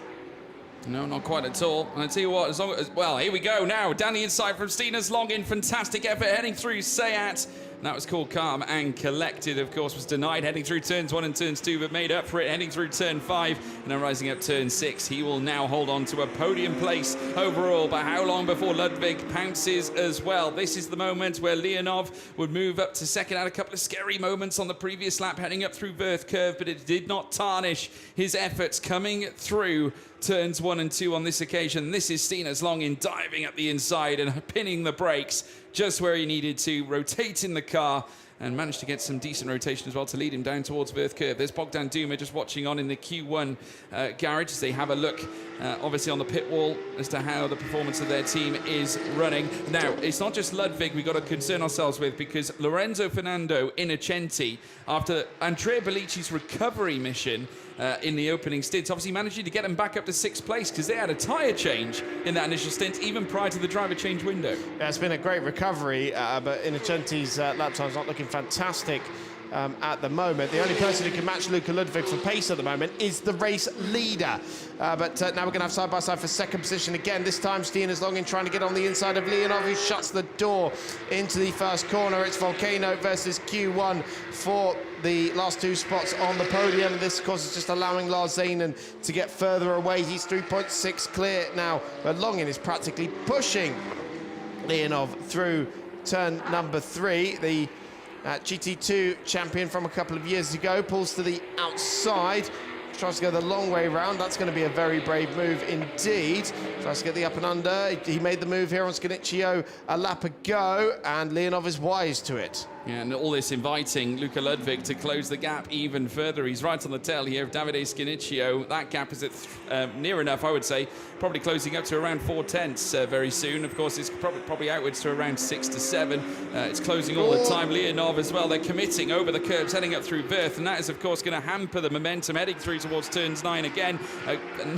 No, not quite at all. And I tell you what, as long as, well, here we go now. Down the inside from Stinus Longin. Fantastic effort heading through Seat. That was called calm and collected, of course, was denied heading through turns 1 and turns 2, but made up for it heading through turn 5 and then rising up turn 6. He will now hold on to a podium place overall, but how long before Ludwig pounces as well? This is the moment where Leonov would move up to second. Had a couple of scary moments on the previous lap heading up through Wirth Curve, but it did not tarnish his efforts coming through turns 1 and 2 on this occasion. This is Stinus Longin diving up the inside and pinning the brakes just where he needed to, rotating the car, and managed to get some decent rotation as well to lead him down towards Wirth Curve. There's Bogdan Duma just watching on in the Q1 garage as they have a look, obviously, on the pit wall as to how the performance of their team is running. Now, it's not just Ludwig we've got to concern ourselves with, because Lorenzo Fernando Innocenti, after Andrea Bellici's recovery mission in the opening stints, obviously managing to get them back up to 6th place because they had a tyre change in that initial stint, even prior to the driver change window. Yeah, it's been a great recovery, but Innocenti's lap time's not looking fantastic at the moment. The only person who can match Luka Ludwig for pace at the moment is the race leader. But now we're going to have side-by-side for second position again. This time Stinus Longin trying to get on the inside of Leonov, who shuts the door into the first corner. It's Volcano versus Q1 for the last 2 spots on the podium. This, of course, is just allowing Lars Zanen to get further away. He's 3.6 clear now, but Longin is practically pushing Leonov through turn number 3. The GT2 champion from a couple of years ago pulls to the outside, tries to go the long way round. That's going to be a very brave move indeed. Tries to get the up and under. He made the move here on Skinicchio a lap ago, and Leonov is wise to it. Yeah, and all this inviting Luka Ludwig to close the gap even further. He's right on the tail here of Davide Skinicchio. That gap is at near enough, I would say, probably closing up to around 4/10 very soon. Of course, it's probably outwards to around 6 to 7. It's closing all the time. Leonov as well, they're committing over the curbs, heading up through Wirth, and that is, of course, going to hamper the momentum heading through towards turns 9 again.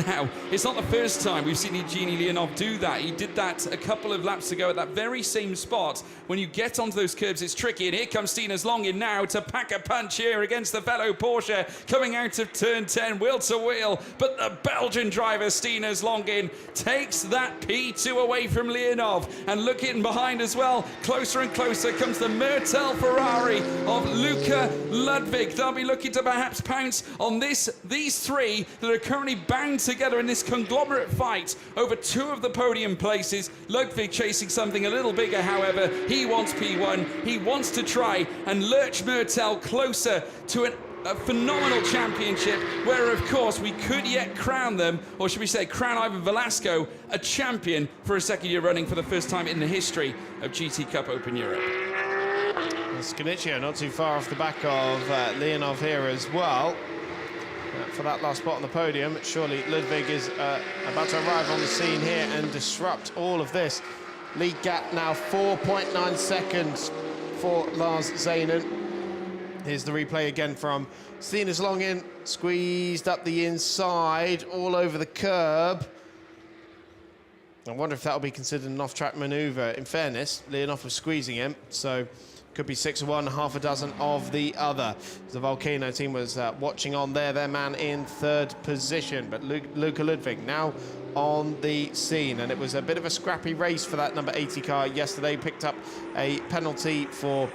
Now, it's not the first time we've seen Evgeny Leonov do that. He did that a couple of laps ago at that very same spot. When you get onto those curbs, it's tricky. Here comes Stinus Longin now to pack a punch here against the fellow Porsche coming out of turn 10, wheel to wheel. But the Belgian driver, Stinus Longin, takes that P2 away from Leonov. And looking behind as well, closer and closer comes the Mertel Ferrari of Luka Ludwig. They'll be looking to perhaps pounce on these 3 that are currently bound together in this conglomerate fight over 2 of the podium places. Ludwig chasing something a little bigger, however. He wants P1. He wants to try and lurch Mertel closer to a phenomenal championship where, of course, we could yet crown them, or should we say crown Ivan Velasco, a champion for a second year running for the first time in the history of GT Cup Open Europe. Skinicchio not too far off the back of Leonov here as well. For that last spot on the podium, surely Ludwig is about to arrive on the scene here and disrupt all of this. Lead gap now 4.9 seconds for Lars Zanen. Here's the replay again from Stinus Longin, squeezed up the inside, all over the curb. I wonder if that'll be considered an off-track manoeuvre. In fairness, Leonov was squeezing him, so could be 6 of one, half a dozen of the other. The Volcano team was watching on there, their man in 3rd position. But Luka Ludwig now on the scene, and it was a bit of a scrappy race for that number 80 car yesterday. Picked up a penalty for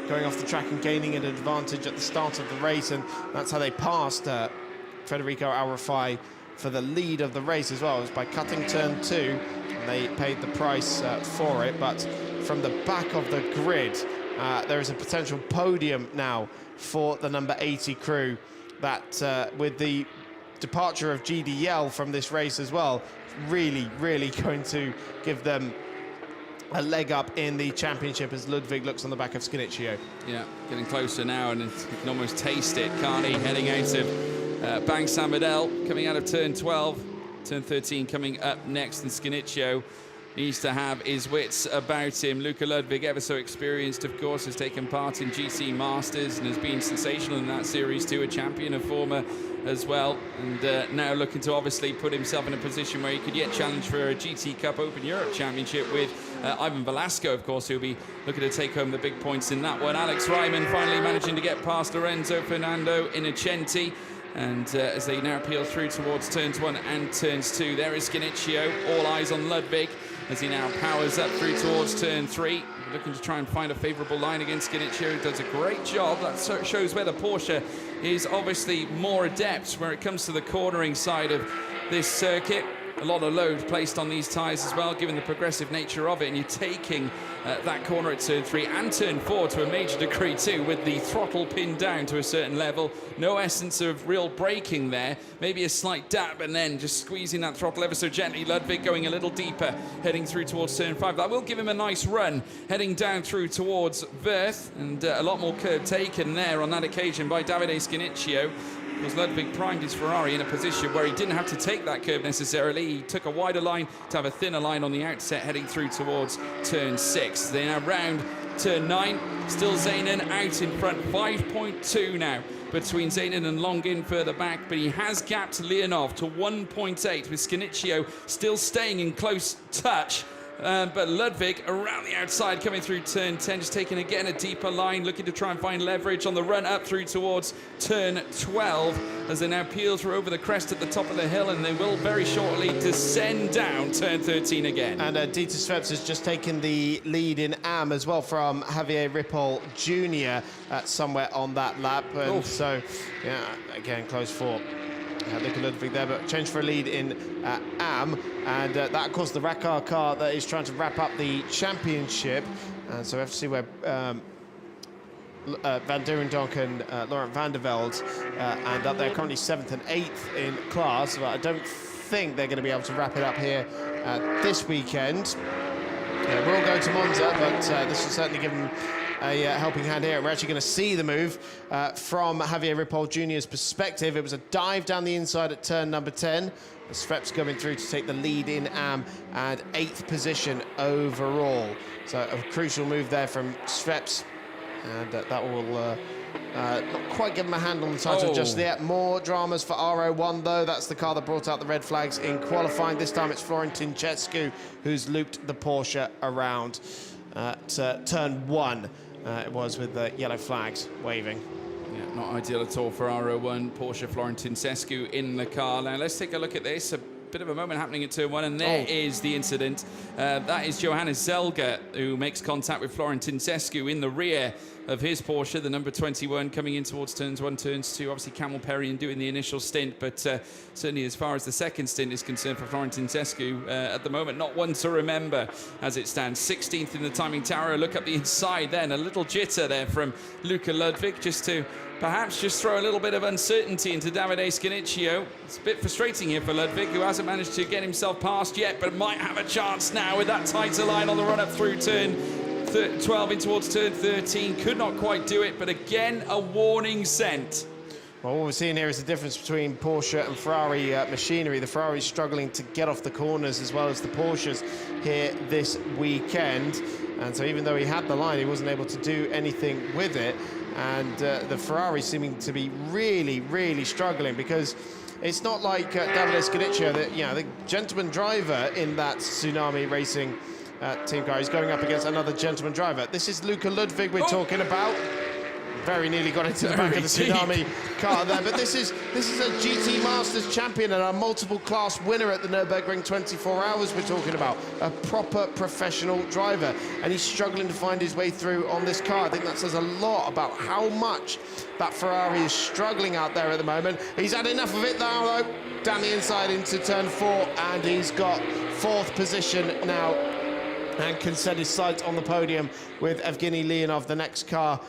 going off the track and gaining an advantage at the start of the race, and that's how they passed Federico Arafai for the lead of the race as well. It was by cutting turn 2, and they paid the price for it. But from the back of the grid, there is a potential podium now for the number 80 crew. That with the departure of GDL from this race as well, really going to give them a leg up in the championship as Ludwig looks on the back of Skinicchio. Yeah, getting closer now, and you can almost taste it, can't he? Heading out of Bang Samadel, coming out of turn 12, turn 13 coming up next, and Skinicchio needs to have his wits about him. Luka Ludwig, ever so experienced, of course, has taken part in GC Masters and has been sensational in that series too, a champion, a former as well, and now looking to obviously put himself in a position where he could yet challenge for a GT Cup Open Europe Championship with Ivan Velasco, of course, who'll be looking to take home the big points in that one. Alex Ryman finally managing to get past Lorenzo Fernando Innocenti. And as they now peel through towards turns 1 and turns 2, there is Skinicchio, all eyes on Ludwig as he now powers up through towards turn 3, looking to try and find a favourable line against Skinicchio, who does a great job. That shows where the Porsche is obviously more adept where it comes to the cornering side of this circuit. A lot of load placed on these tyres as well, given the progressive nature of it, and you're taking that corner at turn 3 and turn 4 to a major degree too, with the throttle pinned down to a certain level. No essence of real braking there, maybe a slight dab and then just squeezing that throttle ever so gently. Ludwig going a little deeper, heading through towards turn 5. That will give him a nice run, heading down through towards Wirth, and a lot more curb taken there on that occasion by Davide Skinicchio. Because Ludwig primed his Ferrari in a position where he didn't have to take that curve necessarily. He took a wider line to have a thinner line on the outset, heading through towards turn 6. They now round turn 9. Still Zainin out in front, 5.2 now between Zainin and Longin further back, but he has gapped Leonov to 1.8, with Skinicchio still staying in close touch. But Ludwig around the outside coming through turn 10, just taking again a deeper line, looking to try and find leverage on the run up through towards turn 12 as they now peel through over the crest at the top of the hill, and they will very shortly descend down turn 13 again. And Dieter Schweppes has just taken the lead in AM as well from Javier Ripoll Jr. Somewhere on that lap. And so, yeah, again, close for Luka Ludwig there, but change for a lead in AM, and that, of course, the Rakkar car that is trying to wrap up the championship, and so we have to see where Van Durendonk and Laurent van der Velde end up. They're currently 7th and 8th in class, but I don't think they're going to be able to wrap it up here this weekend. We'll go to Monza, but this will certainly give them a helping hand here. We're actually going to see the move from Javier Ripoll Jr.'s perspective. It was a dive down the inside at turn number 10. Schweppes coming through to take the lead in AM and 8th position overall. So a crucial move there from Schweppes, and that will not quite give him a hand on the title just yet. More dramas for R01 though. That's the car that brought out the red flags in qualifying. This time it's Florentin Cescu who's looped the Porsche around at turn 1. It was with the yellow flags waving. Yeah, not ideal at all for R01. Porsche Florentin Cescu in the car. Now let's take a look at this. A bit of a moment happening at turn 1, and there is the incident. That is Johannes Zelger, who makes contact with Florentin Cescu in the rear of his Porsche, the number 21, coming in towards turns 1, turns 2. Obviously, Camel Perrion doing the initial stint, but certainly as far as the second stint is concerned for Florentin Cescu, at the moment, not one to remember as it stands. 16th in the timing tower. Look up the inside then. A little jitter there from Luka Ludwig, just to perhaps just throw a little bit of uncertainty into Davide Skinicchio. It's a bit frustrating here for Ludwig, who hasn't managed to get himself past yet, but might have a chance now with that tighter line on the run up through turn 12 in towards turn 13. Could not quite do it, but again, a warning sent. Well, what we're seeing here is the difference between Porsche and Ferrari machinery. The Ferrari's struggling to get off the corners as well as the Porsches here this weekend. And so even though he had the line, he wasn't able to do anything with it. And the Ferrari seeming to be really struggling, because It's not like Davide Scudiccio, the gentleman driver in that Tsunami Racing team car. He's going up against another gentleman driver. This is Luca Ludwig we're talking about. Very nearly got into the back of the Tsunami car there, but this is a GT Masters champion and a multiple class winner at the Nürburgring 24 Hours we're talking about. A proper professional driver, and he's struggling to find his way through on this car. I think that says a lot about how much that Ferrari is struggling out there at the moment. He's had enough of it now, though. Down the inside into turn 4, and he's got 4th position now and can set his sights on the podium with Evgeny Leonov, the next car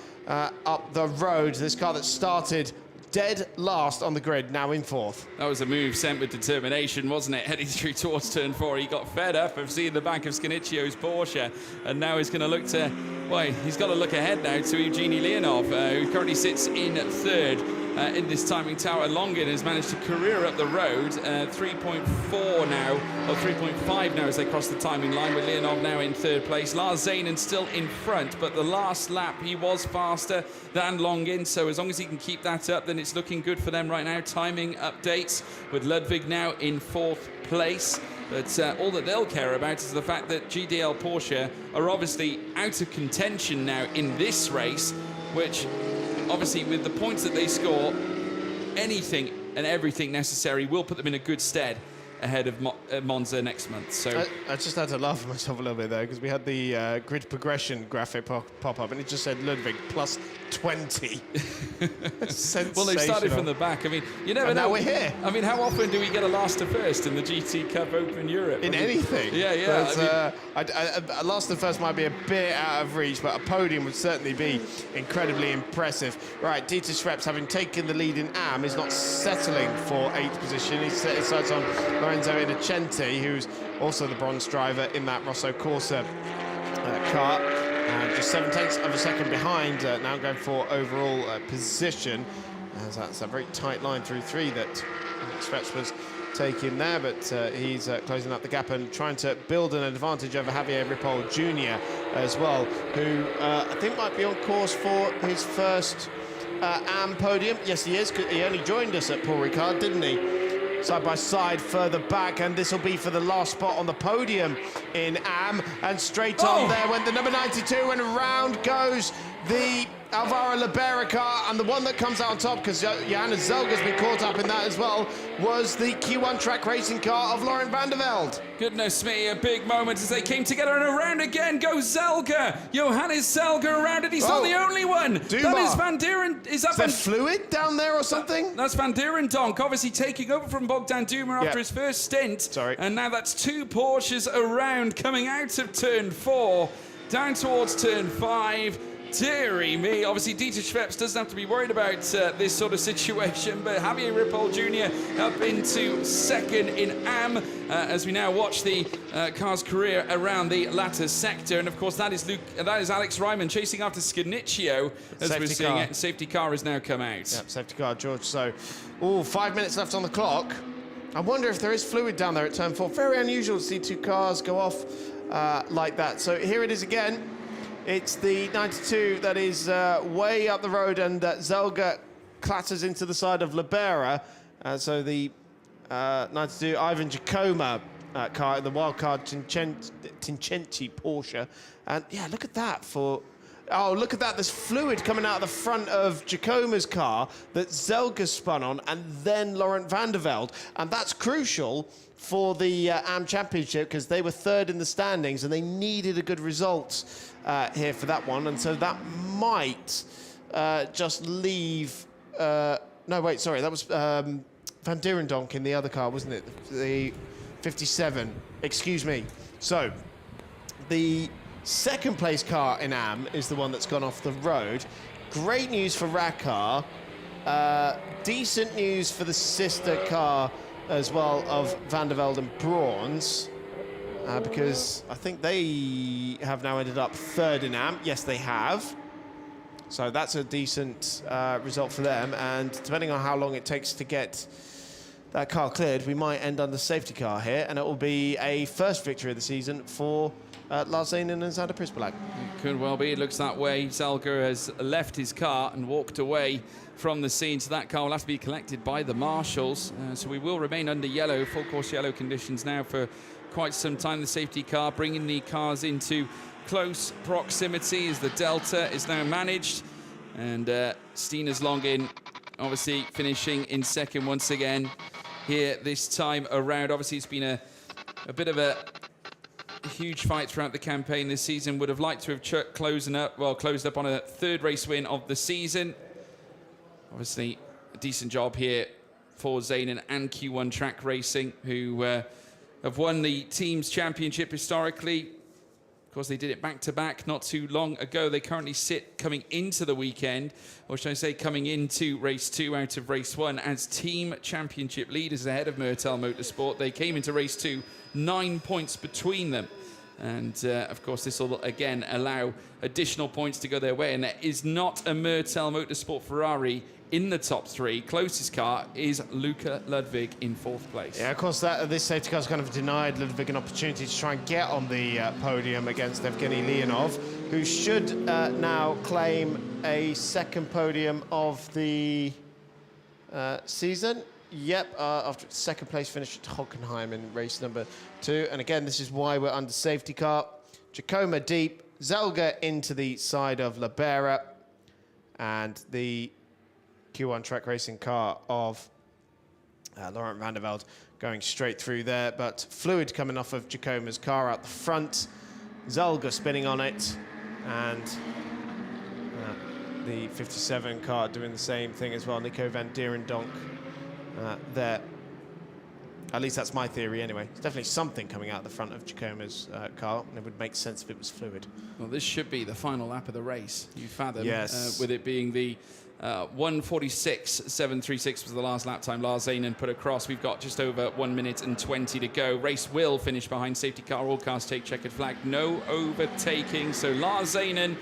up the road. This car that started dead last on the grid, now in 4th. That was a move sent with determination, wasn't it? Heading through towards turn 4, he got fed up of seeing the back of Scudicio's Porsche, and now he's going to look to, well, he's got to look ahead now to Evgeny Leonov, who currently sits in 3rd. In this timing tower. Longin has managed to career up the road, 3.4 now, or 3.5 now as they cross the timing line, with Leonov now in 3rd place. Lars Zanen still in front, but the last lap he was faster than Longin, so as long as he can keep that up, then it's looking good for them right now. Timing updates with Ludwig now in 4th place. But all that they'll care about is the fact that GDL Porsche are obviously out of contention now in this race, which obviously with the points that they score, anything and everything necessary will put them in a good stead ahead of Monza next month. So I just had to laugh at myself a little bit there, because we had the grid progression graphic pop up and it just said Ludwig plus 20. well, they started from the back. I mean, you never know. Now we're here. I mean, how often do we get a last to first in the GT Cup Open Europe? Anything. Yeah. A last to first might be a bit out of reach, but a podium would certainly be incredibly impressive. Right, Dieter Schweppes, having taken the lead in AM, is not settling for 8th position. He's set his sights on Lorenzo Innocenti, who's also the bronze driver in that Rosso Corsa car. Just 7/10 of a second behind, now going for overall position. As that's a very tight line through 3 that Schweppes was taking there, but he's closing up the gap and trying to build an advantage over Javier Ripoll Jr. as well, who I think might be on course for his first AM podium. Yes, he is. He only joined us at Paul Ricard, didn't he? Side by side, further back, and this will be for the last spot on the podium in AM. And straight on there went the number 92, and around goes the Alvaro Libera car, and the one that comes out on top, because Johannes Zelga's been caught up in that as well, was the Q1 track racing car of Laurent van der Velde. Goodness me, a big moment as they came together, and around again goes Zelga. Johannes Zelga around it. He's not the only one. That is Van Dieren. Is there fluid down there or something? That's Van Dierendonk, obviously taking over from Bogdan Duma after his first stint. Sorry. And now that's 2 Porsches around, coming out of turn 4, down towards turn 5. Deary me. Obviously, Dieter Schweppes doesn't have to be worried about this sort of situation, but Javier Ripoll Jr. up into 2nd in AM as we now watch the car's career around the latter sector. And of course, that is Alex Ryman chasing after Scudiccio as we're seeing it. Safety car has now come out. Yep, safety car, George. So, 5 minutes left on the clock. I wonder if there is fluid down there at turn 4. Very unusual to see 2 cars go off like that. So here it is again. It's the 92 that is way up the road, and Zelga clatters into the side of Libera. So the 92 Ivan Giacomo car, the wildcard Tinchenti Porsche. And yeah, look at that look at that. There's fluid coming out of the front of Giacomo's car that Zelga spun on, and then Laurent van der Velde. And that's crucial for the AM Championship, because they were 3rd in the standings and they needed a good result here for that one. And so that might just leave... no, wait, sorry. That was Van Dierendonk in the other car, wasn't it? The 57. Excuse me. So the 2nd place car in AM is the one that's gone off the road. Great news for Rakkar. Decent news for the sister car as well of Van der Velde and Bronze, because I think they have now ended up 3rd in AM. Yes, they have. So that's a decent result for them. And depending on how long it takes to get that car cleared, we might end under safety car here, and it will be a first victory of the season for Lars Zanen and Xander Prispelak. Could well be. It looks that way. Zelga has left his car and walked away from the scene, so that car will have to be collected by the marshals. So we will remain under yellow, full course yellow conditions now for quite some time. The safety car bringing the cars into close proximity as the Delta is now managed. And Stina's Longin obviously finishing in second once again here this time around. Obviously, it's been a bit of a huge fight throughout the campaign this season. Would have liked to have closed up on a third race win of the season. Obviously, a decent job here for Zanen and Q1 Track Racing, who have won the team's championship historically. Of course, they did it back-to-back not too long ago. They currently sit coming into the weekend, or should I say coming into race 2 out of race 1 as team championship leaders ahead of Mertel Motorsport. They came into race 2, 9 points between them. And, of course, this will, again, allow additional points to go their way. And there is not a Mertel Motorsport Ferrari in the top 3. Closest car is Luca Ludwig in 4th place. Yeah, of course, this safety car's kind of denied Ludwig an opportunity to try and get on the podium against Evgeny Leonov, who should now claim a second podium of the season. Yep, after second place finish at Hockenheim in race number 2. And again, this is why we're under safety car. Giacomo deep, Zelga into the side of Libera, and the Q1 Track Racing car of Laurent van der Velde going straight through there, but fluid coming off of Giacomo's car out the front. Zelga spinning on it, and the 57 car doing the same thing as well. Nico van Dierendonk there. At least that's my theory anyway. It's definitely something coming out the front of Giacomo's car, and it would make sense if it was fluid. Well, this should be the final lap of the race, you fathom. Yes. With it being the 1:46.736 was the last lap time Lars Zanen put across. We've got just over 1 minute and 20 to go. Race will finish behind safety car. All cars take checkered flag. No overtaking. So Lars Zanen,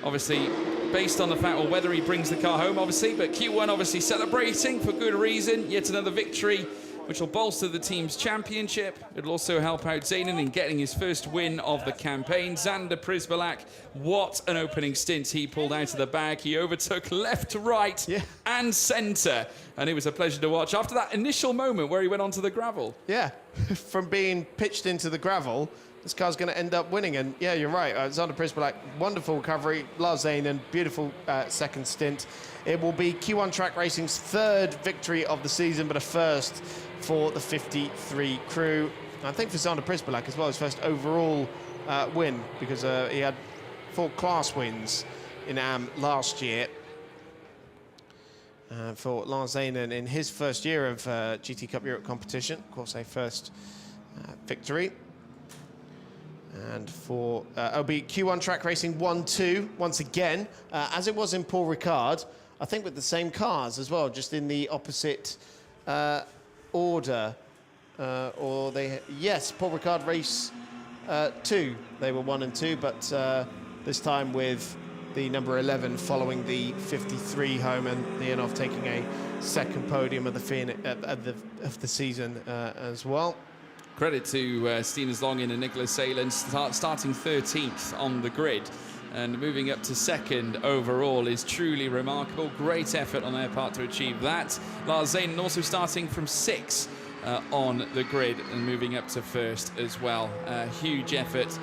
obviously, based on the fact, or whether he brings the car home, obviously, but Q1 obviously celebrating for good reason. Yet another victory, which will bolster the team's championship. It'll also help out Zanen in getting his first win of the campaign. Xander Prispelak, what an opening stint he pulled out of the bag. He overtook left, right, and centre. And it was a pleasure to watch after that initial moment where he went onto the gravel. Yeah, from being pitched into the gravel, this car's going to end up winning. And yeah, you're right. Xander Prispelak, wonderful recovery. Lars Zanen, beautiful second stint. It will be Q1 Track Racing's third victory of the season, but a first for the 53 crew. I think for Xander Prispelak as well, his first overall win, because he had 4 class wins in AM last year. For Lars Zanen in his first year of GT Cup Europe competition, of course, a first victory. And for it'll be Q1 Track Racing 1-2 once again, as it was in Paul Ricard. I think with the same cars as well, just in the opposite order. Yes, Paul Ricard race 2. They were 1 and 2, but this time with the number 11 following the 53 home, and Leonov taking a second podium of the season as well. Credit to Stina's Longin and Nicholas Salen starting 13th on the grid and moving up to second overall is truly remarkable. Great effort on their part to achieve that. Lars Zanen also starting from 6th on the grid and moving up to first as well. Huge effort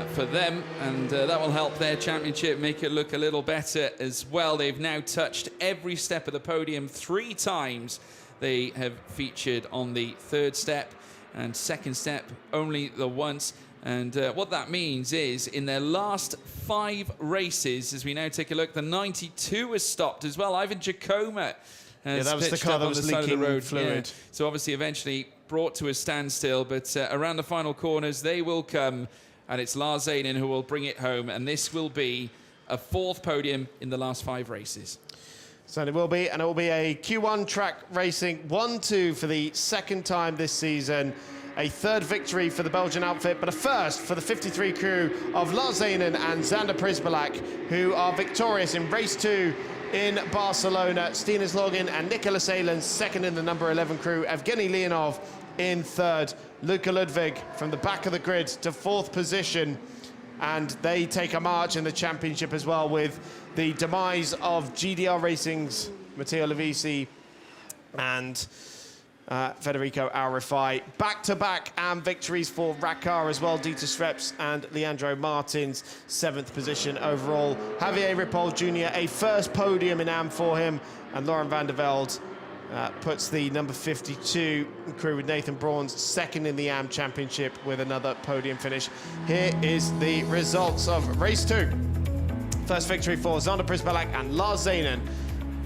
for them, and that will help their championship make it look a little better as well. They've now touched every step of the podium 3 times. They have featured on the 3rd step and 2nd step only the once. And what that means is in their last 5 races, as we now take a look, the 92 has stopped as well. Ivan Giacomo has that was the pitched car up that on was the side of the leaking road. fluid. Yeah. So obviously eventually brought to a standstill, but around the final corners they will come, and it's Lars Zanen who will bring it home, and this will be a 4th podium in the last 5 races. So it will be, and it will be a Q1 Track Racing 1-2 for the 2nd time this season. A 3rd victory for the Belgian outfit, but a first for the 53 crew of Lars Zanen and Xander Prispelak, who are victorious in race 2 in Barcelona. Stina's Login and Nicolas Salen 2nd in the number 11 crew. Evgeny Leonov in third. Luka Ludwig from the back of the grid to fourth position. And they take a march in the championship as well, with the demise of GDR Racing's Matteo Lovisi and Federico Aurifai. Back-to-back AM victories for Racar as well. Dieter Schweppes and Leandro Martins, 7th position overall. Javier Ripoll Jr., a first podium in AM for him. And Laurent van der Velde puts the number 52 crew with Nathan Braun's second in the AM Championship with another podium finish. Here is the results of race 2. First victory for Zander Prisbillak and Lars Zanen,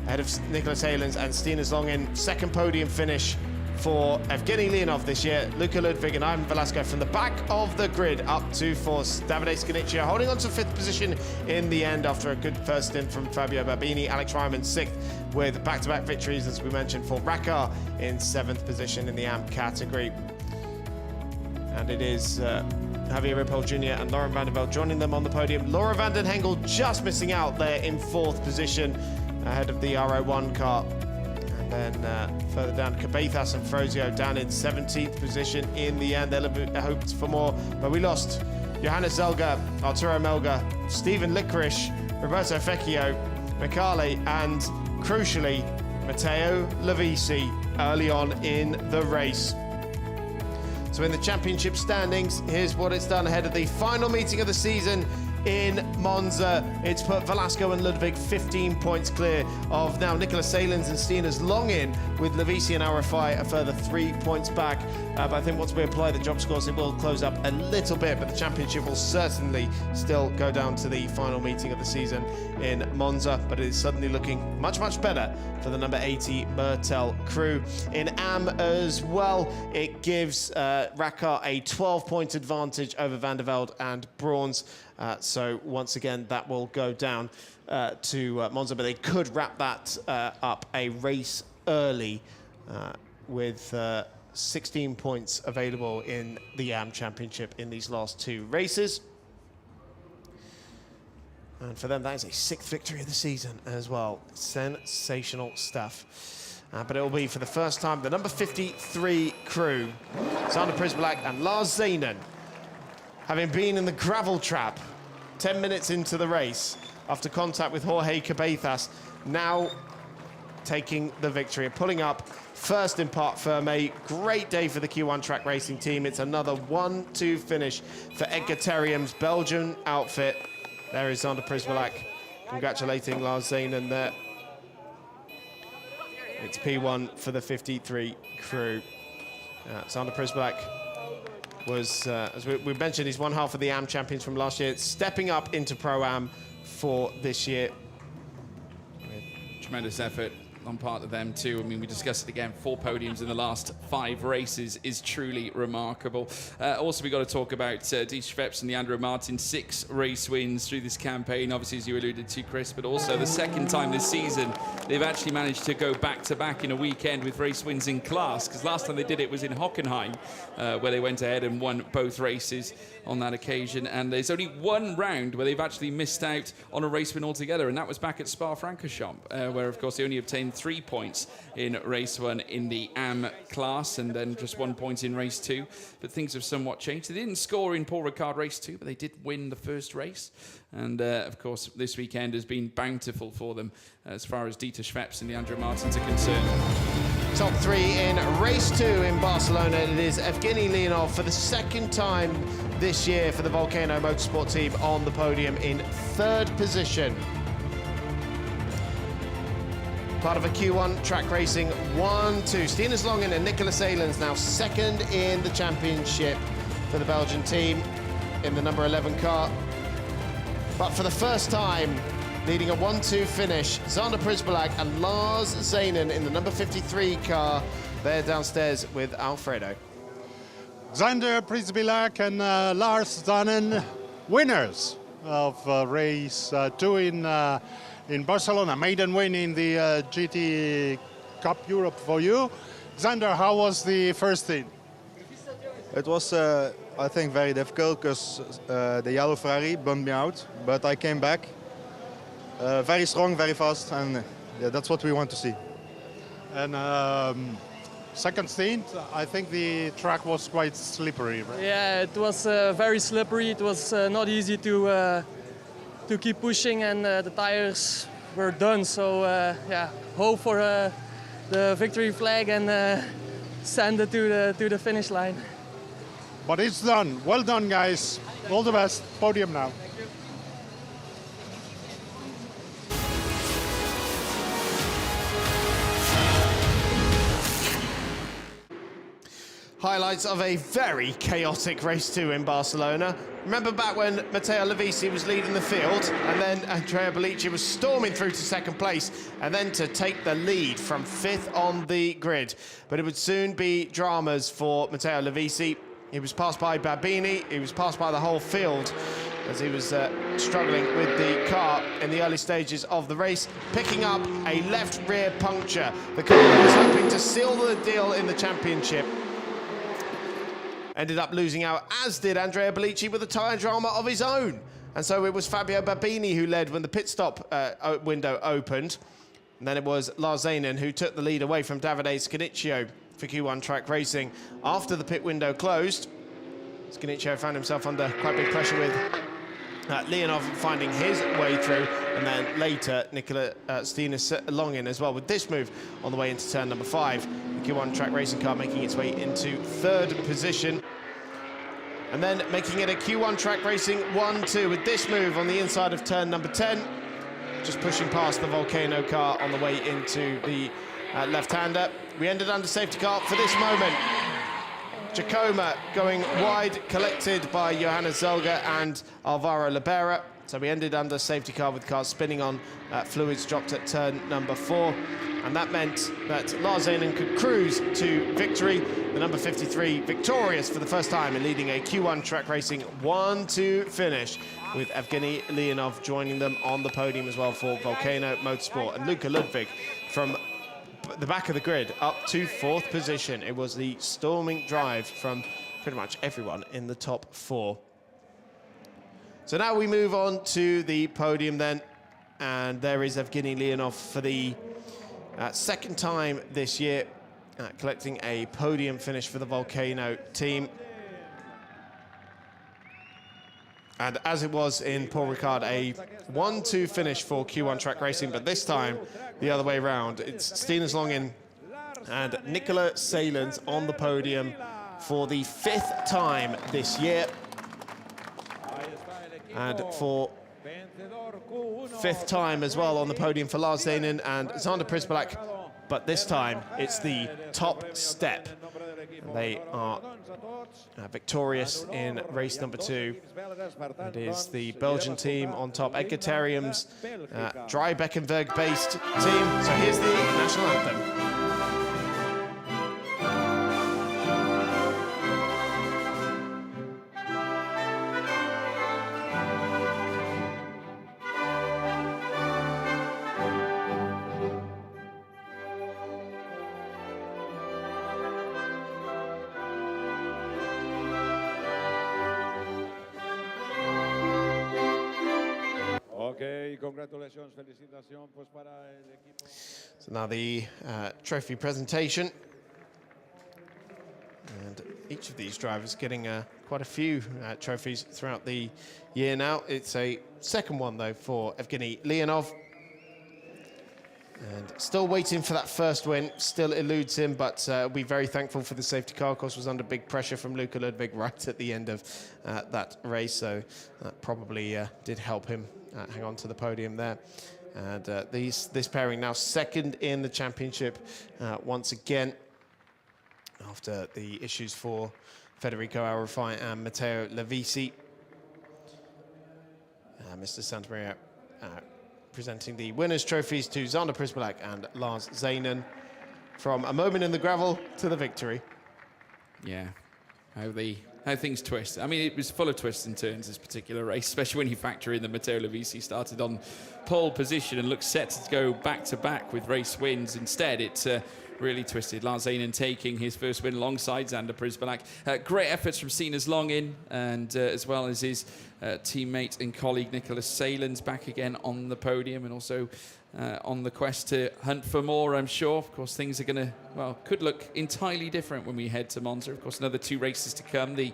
ahead of Nicholas Halens and Stinas Longin. Second podium finish for Evgeny Leonov this year. Luka Ludwig and Ivan Velasco from the back of the grid up to fourth. Davide Scanicia holding on to 5th position in the end after a good first stint from Fabio Babini. Alex Ryman 6th with back-to-back victories, as we mentioned, for Racar in 7th position in the AMP category. And it is Javier Ripoll Jr. and Laurent van der Velde joining them on the podium. Laura van den Hengel just missing out there in 4th position ahead of the R01 car. And then further down, Cabezas and Frozio down in 17th position in the end. They hoped for more, but we lost Johannes Zelga, Arturo Melga, Stephen Licorice, Roberto Fecchio, Mikale, and crucially, Matteo Lovisi early on in the race. So in the championship standings, here's what it's done ahead of the final meeting of the season in Monza. It's put Velasco and Ludwig 15 points clear of now Nicholas Salins and Stinas Longin, with Lovisi and Aurifai a further 3 points back. But I think once we apply the job scores, it will close up a little bit, but the championship will certainly still go down to the final meeting of the season in Monza. But it is suddenly looking much, much better for the number 80 Mertel crew. In AM as well, it gives Racar a 12-point advantage over Van der Velde and Braun's. So once again, that will go down to Monza, but they could wrap that up a race early with 16 points available in the AM Championship in these last 2 races. And for them, that is a 6th victory of the season as well. Sensational stuff. But it will be for the first time the number 53 crew, Zander Prisbillak and Lars Zanen, having been in the gravel trap 10 minutes into the race after contact with Jorge Cabezas, now taking the victory and pulling up first in Parc Ferme. Great day for the Q1 track racing team. It's another 1-2 finish for Edgar Terriam's Belgian outfit. There is Zander Prisbillak congratulating Lars Zanen there. It's P1 for the 53 crew. Zander Prisbillak was, as we mentioned, he's one half of the AM champions from last year. It's stepping up into Pro-Am for this year. Tremendous effort on part of them too. I mean, we discussed it again, 4 podiums in the last 5 races is truly remarkable. Also, we got to talk about Dieter Schweppes and Leandro Martin, 6 race wins through this campaign, obviously, as you alluded to, Chris, but also the second time this season they've actually managed to go back-to-back in a weekend with race wins in class, because last time they did it was in Hockenheim, where they went ahead and won both races on that occasion. And there's only 1 round where they've actually missed out on a race win altogether, and that was back at Spa-Francorchamps, where, of course, they only obtained 3 points in race 1 in the AM class, and then just 1 point in race 2. But things have somewhat changed. They didn't score in Paul Ricard race 2, but they did win the first race. And, of course, this weekend has been bountiful for them as far as Dieter Schweppes and Leandro Martins are concerned. Top 3 in race 2 in Barcelona. It is Evgeny Leonov for the 2nd time this year for the Volcano Motorsport team on the podium in 3rd position. Part of a Q1 track racing 1-2. Stinas Longin and Nicholas Salins now 2nd in the championship for the Belgian team in the number 11 car. But for the first time, leading a 1-2 finish, Zander Prisbillak and Lars Zanen in the number 53 car. They're downstairs with Alfredo. Zander Prisbillak and Lars Zanen, winners of race 2 in Barcelona, maiden win in the GT Cup Europe for you. Zander, how was the first stint? It was, I think, very difficult because the yellow Ferrari bumped me out, but I came back very strong, very fast, and yeah, that's what we want to see. And second stint, I think the track was quite slippery. Right? Yeah, it was very slippery. It was not easy to keep pushing, and the tires were done. So yeah, hope for the victory flag and send it to the finish line. But it's done. Well done, guys. All the best. Podium now. Highlights of a very chaotic race 2 in Barcelona. Remember back when Matteo Levisi was leading the field and then Andrea Bellici was storming through to second place and then to take the lead from 5th on the grid. But it would soon be dramas for Matteo Levisi. He was passed by Babini, he was passed by the whole field as he was struggling with the car in the early stages of the race, picking up a left rear puncture. The car that was hoping to seal the deal in the championship ended up losing out, as did Andrea Bellici with a tyre drama of his own. And so it was Fabio Babini who led when the pit stop window opened. And then it was Lars Zanen who took the lead away from Davide Scanicchio for Q1 track racing. After the pit window closed, Scanicchio found himself under quite big pressure with Leonov finding his way through, and then later Nicola Steenis long in as well with this move on the way into turn number 5. The Q1 track racing car making its way into 3rd position. And then making it a Q1 track racing 1-2 with this move on the inside of turn number 10. Just pushing past the Volcano car on the way into the left-hander. We ended under safety car for this moment. Giacomo going wide, collected by Johannes Zelga and Alvaro Libera. So we ended under safety car with cars spinning on, fluids dropped at turn number 4. And that meant that Lars Zanen could cruise to victory. The number 53 victorious for the first time in leading a Q1 track racing 1-2 finish, with Evgeny Leonov joining them on the podium as well for Volcano Motorsport. And Luka Ludwig from the back of the grid up to 4th position. It was the storming drive from pretty much everyone in the top 4. So now we move on to the podium then, and there is Evgeny Leonov for the second time this year, collecting a podium finish for the Volcano team. And as it was in Paul Ricard, a 1-2 finish for Q1 track racing, but this time the other way round. It's Steenis Longin and Nicola Salins on the podium for the 5th time this year. And for 5th time as well on the podium for Lars Zanen and Zander Prispalak. But this time it's the top step. They are victorious in race number 2. It is the Belgian team on top, Edgar Therium's Dry-Beckenberg-based team. So here's the national anthem. Congratulations, felicitación pues para el equipo. So now the trophy presentation. And each of these drivers getting quite a few trophies throughout the year now. It's a second one, though, for Evgeny Leonov. And still waiting for that first win. Still eludes him, but we're very thankful for the safety car. Of course, was under big pressure from Luka Ludwig right at the end of that race. So that probably did help him hang on to the podium there. And this pairing now second in the championship once again, after the issues for Federico Arrufai and Matteo Levisi. Mr. Santamaria presenting the winners' trophies to Zander Prispalak and Lars Zanen. From a moment in the gravel to the victory. Yeah, how things twist. I mean, it was full of twists and turns, this particular race, especially when you factor in that Matteo Levisi started on pole position and looked set to go back-to-back with race wins. Instead, it really twisted. Lars Zanen taking his first win alongside Xander Prisbalak. Great efforts from Sinus Longin, and as well as his teammate and colleague Nicholas Salins back again on the podium, and also on the quest to hunt for more, I'm sure. Of course, things are going to, well, could look entirely different when we head to Monza. Of course, another 2 races to come. The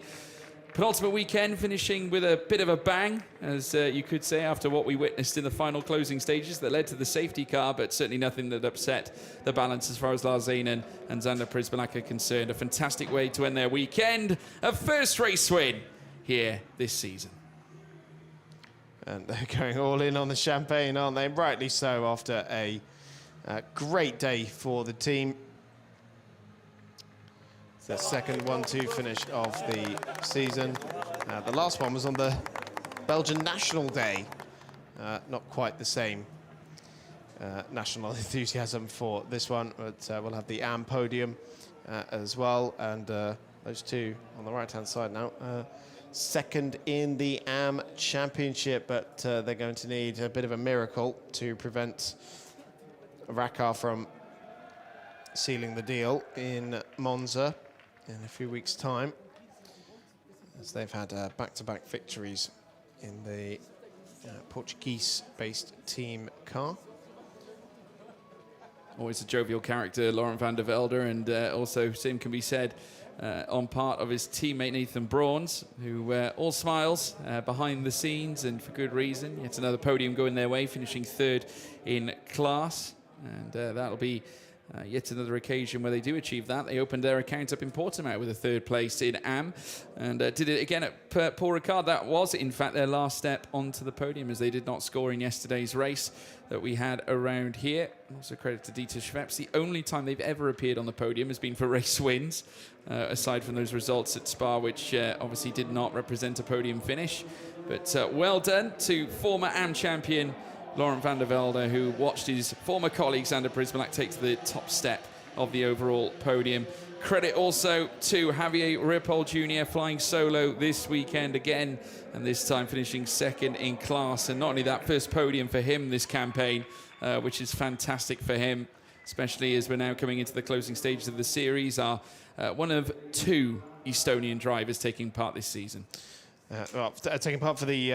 penultimate weekend finishing with a bit of a bang, as you could say, after what we witnessed in the final closing stages that led to the safety car, but certainly nothing that upset the balance as far as Lars Zanen and Xander Prisbalak are concerned. A fantastic way to end their weekend. A first race win here this season. And they're going all in on the champagne, aren't they? Rightly so, after a great day for the team. It's their second 1-2 finish of the season. The last one was on the Belgian National Day. Not quite the same national enthusiasm for this one, but we'll have the AM podium as well. And those two on the right-hand side now. Second in the AM Championship, but they're going to need a bit of a miracle to prevent Racar from sealing the deal in Monza in a few weeks' time, as they've had back-to-back victories in the Portuguese-based team car. Always a jovial character, Laurent van der Velde, and also same can be said on part of his teammate Nathan Brauns, who all smiles behind the scenes, and for good reason. Yet another podium going their way, finishing 3rd in class, and that'll be yet another occasion where they do achieve that. They opened their account up in Portimao with a 3rd place in AM, and did it again at Paul Ricard. That was, in fact, their last step onto the podium, as they did not score in yesterday's race that we had around here. Also credit to Dieter Schweppes. The only time they've ever appeared on the podium has been for race wins, aside from those results at Spa, which obviously did not represent a podium finish. But well done to former AM champion Laurent van der Velde, who watched his former colleague Xander Prisbalak take to the top step of the overall podium. Credit also to Javier Ripoll Jr. flying solo this weekend again, and this time finishing 2nd in class. And not only that, first podium for him this campaign, which is fantastic for him, especially as we're now coming into the closing stages of the series. Are one of 2 Estonian drivers taking part this season. Taking part for the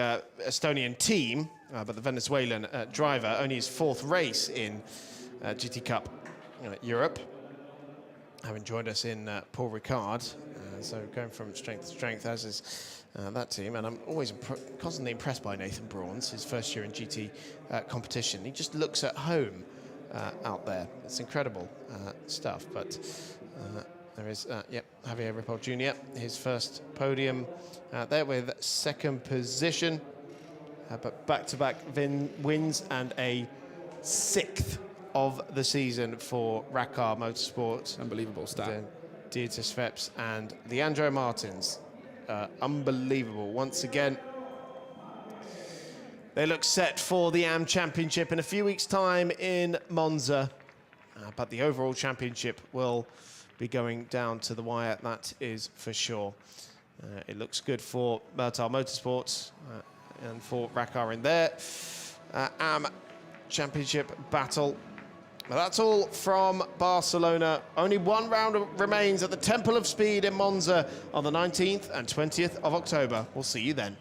Estonian team, but the Venezuelan driver, only his 4th race in GT Cup Europe, having joined us in Paul Ricard. So going from strength to strength, as is that team. And I'm always constantly impressed by Nathan Brauns, his first year in GT competition. He just looks at home out there. It's incredible stuff. But there is, Javier Ripoll Jr., his first podium there with 2nd position. But back-to-back wins and a 6th of the season for Racar Motorsport. Unbelievable stat. Dieter Schweppes and Leandro Martins. Unbelievable. Once again, they look set for the AM Championship in a few weeks' time in Monza. But the overall championship will be going down to the wire, that is for sure. It looks good for Mertal Motorsports and for Racar in their AM Championship battle. But that's all from Barcelona. Only one round remains at the Temple of Speed in Monza on the 19th and 20th of October. We'll see you then.